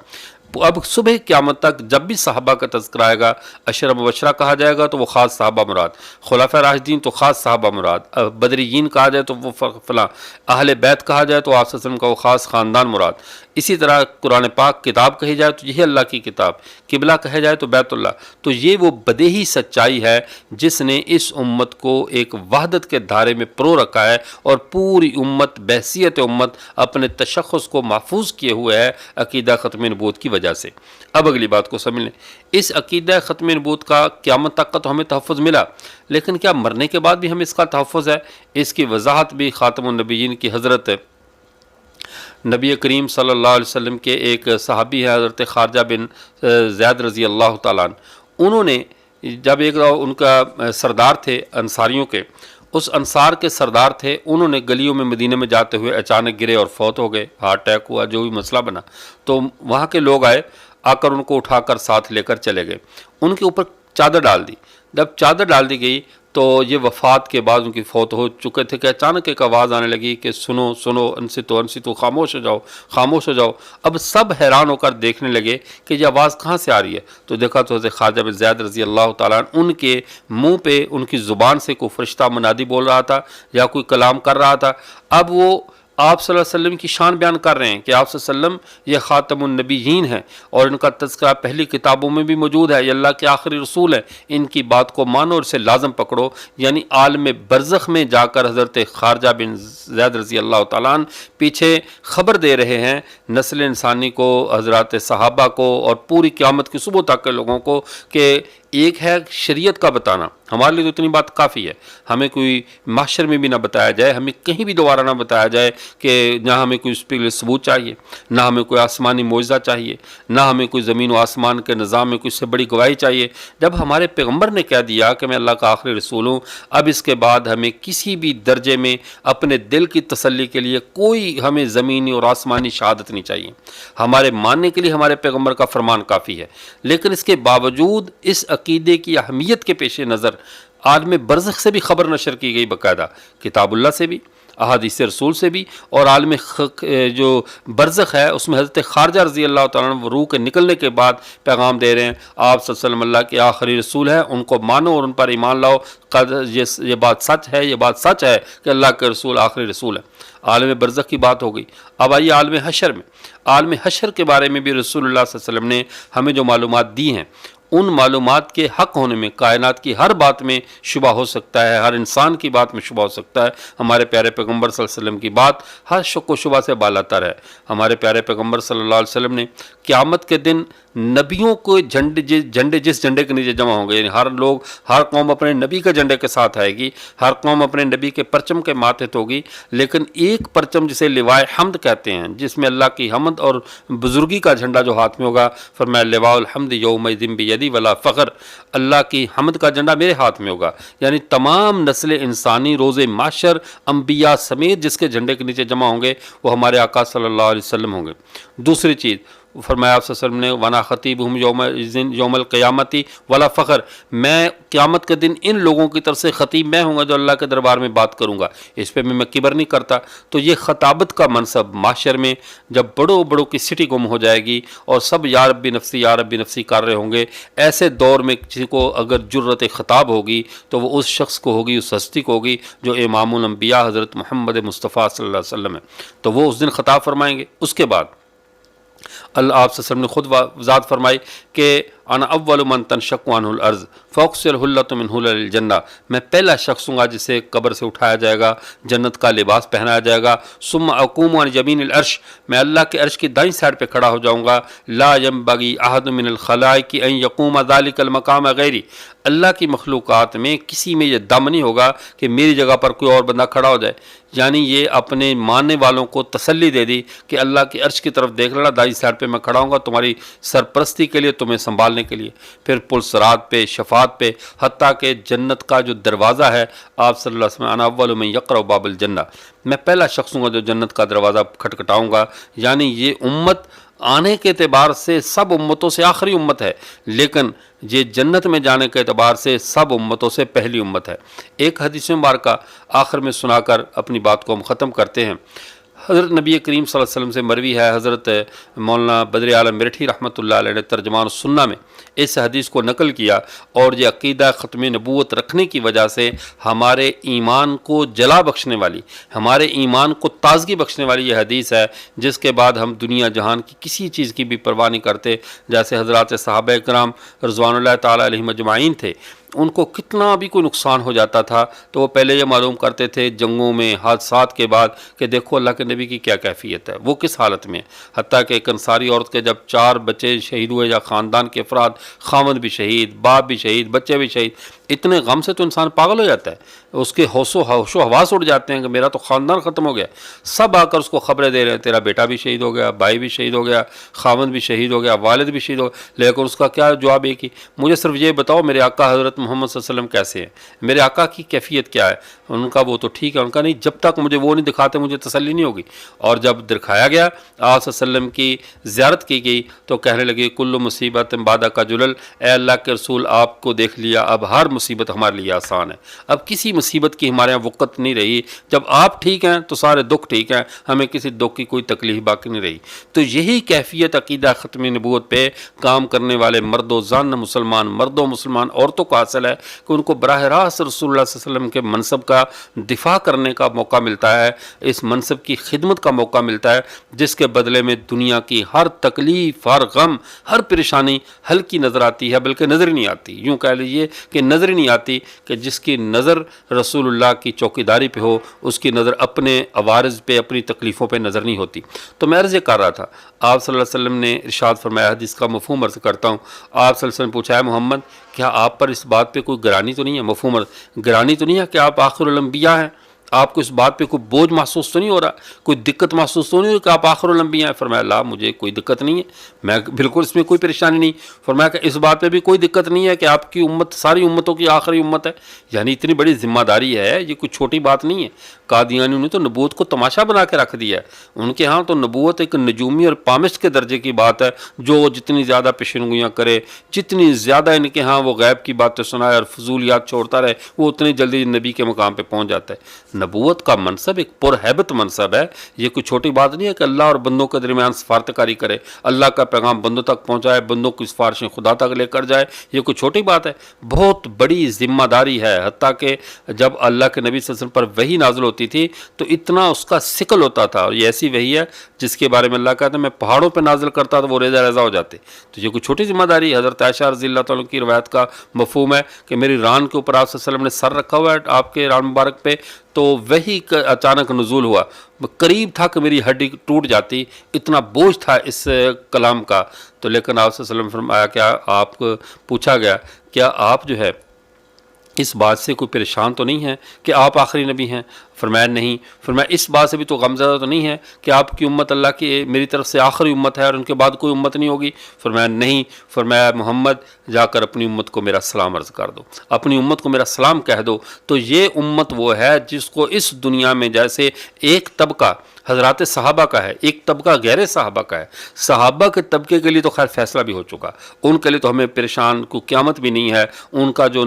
اب صبح قیامت تک جب بھی صحابہ کا تذکرہ آئے گا، عشرہ مبشرہ کہا جائے گا تو وہ خاص صحابہ مراد، خلفائے راشدین تو خاص صحابہ مراد، بدریین کہا جائے تو وہ فلاں، اہل بیت کہا جائے تو آپ صلی اللہ علیہ وسلم کا وہ خاص خاندان مراد۔ اسی طرح قرآن پاک کتاب کہی جائے تو یہی اللہ کی کتاب، قبلہ کہا جائے تو بیت اللہ۔ تو یہ وہ بدیہی سچائی ہے جس نے اس امت کو ایک وحدت کے دھارے میں پرو رکھا ہے، اور پوری امت بحیثیت امت اپنے تشخص کو محفوظ کیے ہوئے ہے عقیدہ ختم نبوت کی وجہ سے۔ اب اگلی بات کو سمجھ لیں، اس عقیدہ ختم نبوت کا قیامت تک کا تو ہمیں تحفظ ملا، لیکن کیا مرنے کے بعد بھی ہمیں اس کا تحفظ ہے؟ اس کی وضاحت بھی خاتم النبیین کی حضرت نبی کریم صلی اللہ علیہ وسلم کے ایک صحابی ہے حضرت خارجہ بن زید رضی اللہ تعالیٰ عنہ، انہوں نے جب ایک ان کا سردار تھے انصاریوں کے، اس انصار کے سردار تھے، انہوں نے گلیوں میں مدینہ میں جاتے ہوئے اچانک گرے اور فوت ہو گئے، ہارٹ اٹیک ہوا، جو بھی مسئلہ بنا، تو وہاں کے لوگ آئے، آ کر ان کو اٹھا کر ساتھ لے کر چلے گئے، ان کے اوپر چادر ڈال دی۔ جب چادر ڈال دی گئی تو یہ وفات کے بعد ان کی فوت ہو چکے تھے کہ اچانک ایک آواز آنے لگی کہ سنو سنو، انصتو انصتو، خاموش ہو جاؤ خاموش ہو جاؤ۔ اب سب حیران ہو کر دیکھنے لگے کہ یہ آواز کہاں سے آ رہی ہے، تو دیکھا تو حضرت خارجہ بن زید رضی اللہ تعالیٰ عنہ ان کے منہ پہ، ان کی زبان سے کوئی فرشتہ منادی بول رہا تھا یا کوئی کلام کر رہا تھا۔ اب وہ آپ صلی اللہ علیہ وسلم کی شان بیان کر رہے ہیں کہ آپ صلی اللہ علیہ وسلم یہ خاتم النبیین ہیں، اور ان کا تذکرہ پہلی کتابوں میں بھی موجود ہے، یہ اللہ کے آخری رسول ہیں، ان کی بات کو مانو اور اسے لازم پکڑو۔ یعنی عالم برزخ میں جا کر حضرت خارجہ بن زید رضی اللہ تعالیٰ عنہ پیچھے خبر دے رہے ہیں نسل انسانی کو، حضرات صحابہ کو، اور پوری قیامت کی صبح تک کے لوگوں کو، کہ ایک ہے شریعت کا بتانا، ہمارے لیے تو اتنی بات کافی ہے، ہمیں کوئی محشر میں بھی نہ بتایا جائے، ہمیں کہیں بھی دوبارہ نہ بتایا جائے کہ نہ ہمیں کوئی اس پہ ثبوت چاہیے، نہ ہمیں کوئی آسمانی معجزہ چاہیے، نہ ہمیں کوئی زمین و آسمان کے نظام میں کوئی سے بڑی گواہی چاہیے۔ جب ہمارے پیغمبر نے کہہ دیا کہ میں اللہ کا آخری رسول ہوں، اب اس کے بعد ہمیں کسی بھی درجے میں اپنے دل کی تسلی کے لیے کوئی ہمیں زمینی اور آسمانی شہادت نہیں چاہیے، ہمارے ماننے کے لیے ہمارے پیغمبر کا فرمان کافی ہے۔ لیکن اس کے باوجود اس عقیدے کی اہمیت کے پیش نظر عالم برزخ سے بھی خبر نشر کی گئی، باقاعدہ کتاب اللہ سے بھی، احادیث رسول سے بھی، اور عالم جو برزخ ہے اس میں حضرت خارجہ رضی اللہ تعالیٰ عنہ روح کے نکلنے کے بعد پیغام دے رہے ہیں، آپ صلی اللہ علیہ وسلم اللہ کے آخری رسول ہیں، ان کو مانو اور ان پر ایمان لاؤ، یہ بات سچ ہے، یہ بات سچ ہے کہ اللہ کے رسول آخری رسول ہیں۔ عالم برزخ کی بات ہو گئی، اب آئیے عالم حشر میں۔ عالم حشر کے بارے میں بھی رسول اللہ صلی اللہ علیہ وسلم نے ہمیں جو معلومات دی ہیں، ان معلومات کے حق ہونے میں کائنات کی ہر بات میں شبہ ہو سکتا ہے، ہر انسان کی بات میں شبہ ہو سکتا ہے۔ ہمارے پیارے پیغمبر صلی اللہ علیہ وسلم کی بات ہر شک و شبہ سے بالاتر ہے۔ ہمارے پیارے پیغمبر صلی اللہ علیہ وسلم نے قیامت کے دن نبیوں کو جھنڈے جس جھنڈے کے نیچے جمع ہوں گے، یعنی ہر قوم اپنے نبی کے جھنڈے کے ساتھ آئے گی، ہر قوم اپنے نبی کے پرچم کے ماتحت ہوگی، لیکن ایک پرچم جسے لوائے حمد کہتے ہیں، جس میں اللہ کی حمد اور بزرگی کا جھنڈا جو ہاتھ میں ہوگا، فرمایا لواء الحمد یومئذ بیدی ولا فخر، اللہ کی حمد کا جھنڈا میرے ہاتھ میں ہوگا۔ یعنی تمام نسل انسانی روز محشر انبیاء سمیت جس کے جھنڈے کے نیچے جمع ہوں گے وہ ہمارے آقا صلی اللہ علیہ وسلم ہوں گے۔ دوسری چیز فرمایا آپ صلی اللہ علیہ وسلم نے وَنَا خَطِيبُهُمْ یوم القیامتی ولا فخر، میں قیامت کے دن ان لوگوں کی طرف سے خطیب میں ہوں گا جو اللہ کے دربار میں بات کروں گا، اس پہ میں کبر نہیں کرتا۔ تو یہ خطابت کا منصب محشر میں جب بڑوں کی سٹی گم ہو جائے گی اور سب یا ربی نفسی یا ربی نفسی کر رہے ہوں گے، ایسے دور میں کسی کو اگر جرت خطاب ہوگی تو وہ اس شخص کو ہوگی، اس ہستی کو ہوگی جو امام الانبیاء حضرت محمد مصطفیٰ صلی اللہ علیہ وسلم ہے، تو وہ اس دن خطاب فرمائیں گے۔ اس کے بعد اللہ آپ صلی اللہ علیہ وسلم نے خود وضاحت فرمائی کہ انا اول من تنشق عنہ الارض فاکسر حلۃ من حلل الجنہ، میں پہلا شخص ہوں گا جسے قبر سے اٹھایا جائے گا، جنت کا لباس پہنایا جائے گا، ثم اقوم عن یمین العرش، میں اللہ کے عرش کی دائیں سائڈ پہ کھڑا ہو جاؤں گا، لا ينبغي احد من الخلائق ان يقوم ذلك المقام غیری، اللہ کی مخلوقات میں کسی میں یہ دم نہیں ہوگا کہ میری جگہ پر کوئی اور بندہ کھڑا ہو جائے۔ یعنی یہ اپنے ماننے والوں کو تسلی دے دی کہ اللہ کے عرش کی طرف دیکھ لینا، دائیں سائڈ پہ میں کھڑا ہوں گا تمہاری سرپرستی کے لیے، تمہیں سنبھالنے کے لیے۔ پھر پل صراط پہ، شفاعت پہ، حتیٰ کہ جنت کا جو دروازہ ہے، آپ صلی اللہ علیہ وسلم انا اول من یقرع باب الجنہ، میں پہلا شخص ہوں گا جو جنت کا دروازہ کھٹکھٹاؤں گا۔ یعنی یہ امت آنے کے اعتبار سے سب امتوں سے آخری امت ہے، لیکن یہ جنت میں جانے کے اعتبار سے سب امتوں سے پہلی امت ہے۔ ایک حدیث مبارکہ آخر میں سنا کر اپنی بات کو ہم ختم کرتے ہیں۔ حضرت نبی کریم صلی اللہ علیہ وسلم سے مروی ہے، حضرت مولانا بدر عالم میرٹھی رحمۃ اللہ علیہ نے ترجمان السنہ میں اس حدیث کو نقل کیا، اور یہ عقیدہ ختم نبوت رکھنے کی وجہ سے ہمارے ایمان کو جلا بخشنے والی، ہمارے ایمان کو تازگی بخشنے والی یہ حدیث ہے، جس کے بعد ہم دنیا جہان کی کسی چیز کی بھی پرواہ نہیں کرتے۔ جیسے حضرات صحابہ کرام رضوان اللہ تعالیٰ علیہم اجمعین تھے، ان کو کتنا بھی کوئی نقصان ہو جاتا تھا تو وہ پہلے یہ معلوم کرتے تھے جنگوں میں، حادثات کے بعد، کہ دیکھو اللہ کے نبی کی کیا کیفیت ہے، وہ کس حالت میں ہے۔ حتیٰ کہ ایک انصاری عورت کے جب 4 بچے شہید ہوئے، یا خاندان کے افراد، خاوند بھی شہید، باپ بھی شہید، بچے بھی شہید، اتنے غم سے تو انسان پاگل ہو جاتا ہے، اس کے ہوش و حواس اڑ جاتے ہیں کہ میرا تو خاندان ختم ہو گیا۔ سب آ کر اس کو خبریں دے رہے ہیں، تیرا بیٹا بھی شہید ہو گیا، بھائی بھی شہید ہو گیا، خاوند بھی شہید ہو گیا، والد بھی شہید ہو گیا، لیکن اس کا کیا جواب ہے کہ مجھے صرف یہ بتاؤ میرے آقا حضرت محمد صلی اللہ علیہ وسلم کیسے ہیں، میرے آقا کی کیفیت کیا ہے۔ ان کا وہ تو ٹھیک ہے، ان کا نہیں، جب تک مجھے وہ نہیں دکھاتے مجھے تسلی نہیں ہوگی۔ اور جب دکھایا گیا، آپ صلی اللہ علیہ وسلم کی زیارت کی گئی تو کہنے لگے کل مصیبت بعد کا جلل، اے اللہ کے رسول آپ کو دیکھ لیا، اب ہر مصیبت ہمارے لیے آسان ہے، اب کسی مصیبت کی ہمارے یہاں وقت نہیں رہی، جب آپ ٹھیک ہیں تو سارے دکھ ٹھیک ہیں، ہمیں کسی دکھ کی کوئی تکلیف باقی نہیں رہی۔ تو یہی کیفیت عقیدہ ختم نبوت پہ کام کرنے والے مرد و زن مسلمان مردوں مسلمان عورتوں کو حاصل ہے کہ ان کو براہ راست رسول اللہ صلی اللہ علیہ وسلم کے منصب کا دفاع کرنے کا موقع ملتا ہے، اس منصب کی خدمت کا موقع ملتا ہے، جس کے بدلے میں دنیا کی ہر تکلیف، ہر غم، ہر پریشانی ہلکی نظر آتی ہے، بلکہ نظر ہی نہیں آتی۔ یوں کہہ لیجیے کہ نظر ہی نہیں آتی، کہ جس کی نظر رسول اللہ کی چوکیداری پہ ہو، اس کی نظر اپنے عوارض پہ، اپنی تکلیفوں پہ نظر نہیں ہوتی۔ تو میں عرض یہ کر رہا تھا، آپ صلی اللہ علیہ وسلم نے ارشاد فرمایا، حدیث کا مفہوم عرض کرتا ہوں، آپ صلی اللہ علیہ وسلم نے پوچھا ہے محمد کیا آپ پر اس بات پہ کوئی گرانی تو نہیں ہے، مفہوم گرانی تو نہیں ہے کہ آپ آخر الانبیاء ہیں، آپ کو اس بات پہ کوئی بوجھ محسوس تو نہیں ہو رہا، کوئی دقت محسوس تو نہیں ہو رہی کہ آپ آخر الانبیاء ہیں؟ فرمایا لا، مجھے کوئی دقت نہیں ہے، میں بالکل اس میں کوئی پریشانی نہیں۔ فرمایا کہ اس بات پہ بھی کوئی دقت نہیں ہے کہ آپ کی امت ساری امتوں کی آخری امت ہے، یعنی اتنی بڑی ذمہ داری ہے، یہ کوئی چھوٹی بات نہیں ہے۔ قادیانیوں نے تو نبوت کو تماشا بنا کے رکھ دیا ہے، ان کے ہاں تو نبوت ایک نجومی اور پامشت کے درجے کی بات ہے، جو جتنی زیادہ پیشنگویاں کرے، جتنی زیادہ ان کے ہاں وہ غیب کی باتیں سنائے اور فضولیات چھوڑتا رہے، وہ اتنی جلدی نبی کے مقام پہ پہنچ جاتا ہے۔ نبوت کا منصب ایک پرہیبت منصب ہے، یہ کوئی چھوٹی بات نہیں ہے کہ اللہ اور بندوں کے درمیان سفارتکاری کرے، اللہ کا پیغام بندوں تک پہنچائے، بندوں کی سفارشیں خدا تک لے کر جائے، یہ کوئی چھوٹی بات ہے، بہت بڑی ذمہ داری ہے۔ حتیٰ کہ جب اللہ کے نبی صلی اللہ علیہ وسلم پر وحی نازل ہوتی تھی تو اتنا اس کا ثقل ہوتا تھا، اور یہ ایسی وحی ہے جس کے بارے میں اللہ کہتا ہے میں پہاڑوں پہ نازل کرتا تو وہ ریزہ ریزہ ہو جاتے، تو یہ کوئی چھوٹی ذمہ داری ہے۔ حضرت عائشہ رضی اللہ تعالیٰ کی روایت کا مفہوم ہے کہ میری ران کے اوپر آپ صلی اللہ علیہ وسلم نے سر رکھا ہوا ہے، آپ کے ران مبارک پہ، تو وہی اچانک نزول ہوا، قریب تھا کہ میری ہڈی ٹوٹ جاتی، اتنا بوجھ تھا اس کلام کا۔ تو لیکن آپ صلی اللہ علیہ وسلم فرمایا، کیا آپ کو پوچھا گیا کیا آپ جو ہے اس بات سے کوئی پریشان تو نہیں ہے کہ آپ آخری نبی ہیں؟ فرمایا نہیں۔ فرمایا اس بات سے بھی تو غمزدہ تو نہیں ہے کہ آپ کی امت اللہ کی میری طرف سے آخری امت ہے اور ان کے بعد کوئی امت نہیں ہوگی؟ فرمایا نہیں۔ فرمایا محمد جا کر اپنی امت کو میرا سلام عرض کر دو، اپنی امت کو میرا سلام کہہ دو۔ تو یہ امت وہ ہے جس کو اس دنیا میں جیسے ایک طبقہ حضرات صحابہ کا ہے، ایک طبقہ غیر صحابہ کا ہے، صحابہ کے طبقے کے لیے تو خیر فیصلہ بھی ہو چکا، ان کے لیے تو ہمیں پریشان کو قیامت بھی نہیں ہے، ان کا جو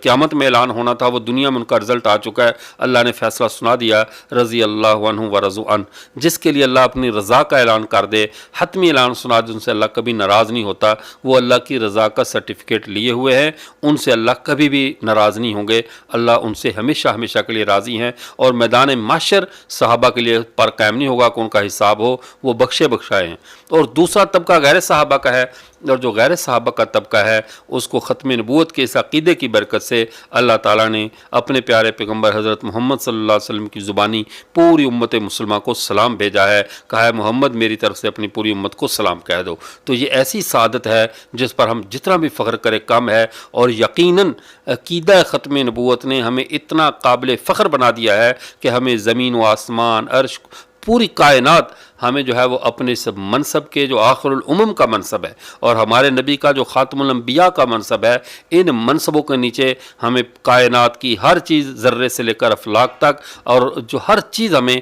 قیامت میں اعلان ہونا تھا وہ دنیا میں ان کا رزلٹ آ چکا ہے، اللہ نے فیصلہ سنا دیا، رضی اللہ عنہ ورضوا عنہ۔ جس کے لیے اللہ اپنی رضا کا اعلان کر دے، حتمی اعلان سنا دے، ان سے اللہ کبھی ناراض نہیں ہوتا، وہ اللہ کی رضا کا سرٹیفکیٹ لیے ہوئے ہیں، ان سے اللہ کبھی بھی ناراض نہیں ہوں گے، اللہ ان سے ہمیشہ ہمیشہ کے لیے راضی ہیں، اور میدان محشر صحابہ کے لیے پر قائم نہیں ہوگا کہ ان کا حساب ہو، وہ بخشے بخشائے ہیں۔ اور دوسرا طبقہ غیر صحابہ کا ہے، اور جو غیر صحابہ کا طبقہ ہے اس کو ختم نبوت کے اس عقیدے کی برکت سے اللہ تعالیٰ نے اپنے پیارے پیغمبر حضرت محمد صلی اللہ علیہ وسلم کی زبانی پوری امت مسلمہ کو سلام بھیجا ہے، کہا ہے محمد میری طرف سے اپنی پوری امت کو سلام کہہ دو۔ تو یہ ایسی سعادت ہے جس پر ہم جتنا بھی فخر کرے کم ہے، اور یقیناً عقیدہ ختم نبوت نے ہمیں اتنا قابل فخر بنا دیا ہے کہ ہمیں زمین و آسمان، عرش، پوری کائنات ہمیں جو ہے وہ اپنے اس منصب کے جو آخر الامم کا منصب ہے اور ہمارے نبی کا جو خاتم الانبیاء کا منصب ہے، ان منصبوں کے نیچے ہمیں کائنات کی ہر چیز ذرے سے لے کر افلاک تک اور جو ہر چیز ہمیں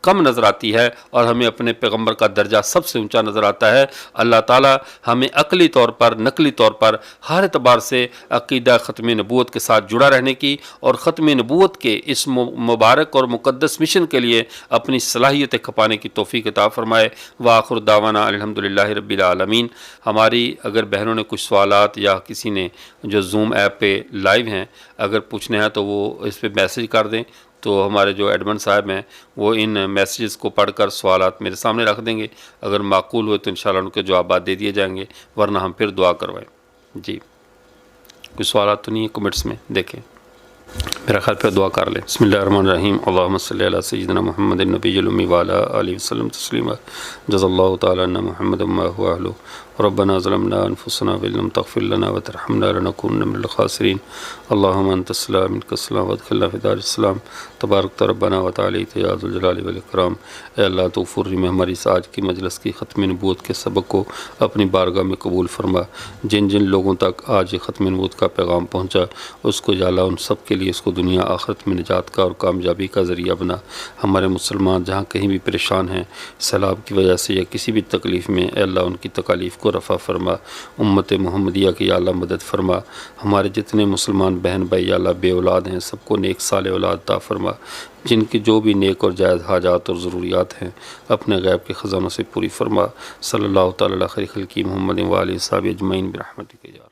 کم نظر آتی ہے اور ہمیں اپنے پیغمبر کا درجہ سب سے اونچا نظر آتا ہے۔ اللہ تعالیٰ ہمیں عقلی طور پر، نقلی طور پر ہر اعتبار سے عقیدہ ختم نبوت کے ساتھ جڑا رہنے کی اور ختم نبوت کے اس مبارک اور مقدس مشن کے لیے اپنی صلاحیتیں کھپانے کی توفیق عطا فرمائے۔ وآخر دعوانا الحمدللہ رب العالمین۔ ہماری اگر بہنوں نے کچھ سوالات یا کسی نے جو زوم ایپ پہ لائیو ہیں اگر پوچھنے ہیں تو وہ اس پہ میسج کر دیں، تو ہمارے جو ایڈمن صاحب ہیں وہ ان میسیجز کو پڑھ کر سوالات میرے سامنے رکھ دیں گے، اگر معقول ہوئے تو انشاءاللہ ان کے جوابات دے دیے جائیں گے، ورنہ ہم پھر دعا کروائیں۔ جی کوئی سوالات تو نہیں ہیں کمنٹس میں؟ دیکھیں میرا خیال پہ دعا کر لیں۔ بسم اللہ الرحمن الرحیم، اللہم صلی علی سیدنا محمد النبی الامی وعلی آلہ وسلم تسلیما، جزا اللہ تعالی عنا محمد ما هو اہلہ، ربنا ظلمنا انفسنا وان لم تغفر لنا وترحمنا لنکونن من الخاسرین، اللہم انت السلام منک السلام وادخلنا فی دار السلام، تبارک ربنا وتعالیت یا ذو الجلال والاکرام۔ اے اللہ تو فری میں ہماری اس آج کی مجلس کی ختم نبوت کے سبق کو اپنی بارگاہ میں قبول فرما، جن جن لوگوں تک آج ختم نبوت کا پیغام پہنچا اس کو یا اللہ ان سب کے لیے اس کو دنیا آخرت میں نجات کا اور کامیابی کا ذریعہ بنا۔ ہمارے مسلمان جہاں کہیں بھی پریشان ہیں سیلاب کی وجہ سے یا کسی بھی تکلیف میں، اے اللہ ان کی تکالیف کو رفع فرما، امت محمدیہ کی یا اللہ مدد فرما۔ ہمارے جتنے مسلمان بہن بھائی یا اللہ بے اولاد ہیں سب کو نیک صالح اولاد عطا فرما، جن کی جو بھی نیک اور جائز حاجات اور ضروریات ہیں اپنے غیب کے خزانوں سے پوری فرما۔ صلی اللہ تعالی علی خیر خلقہ محمد و آلہ وصحبہ اجمعین برحمتک یا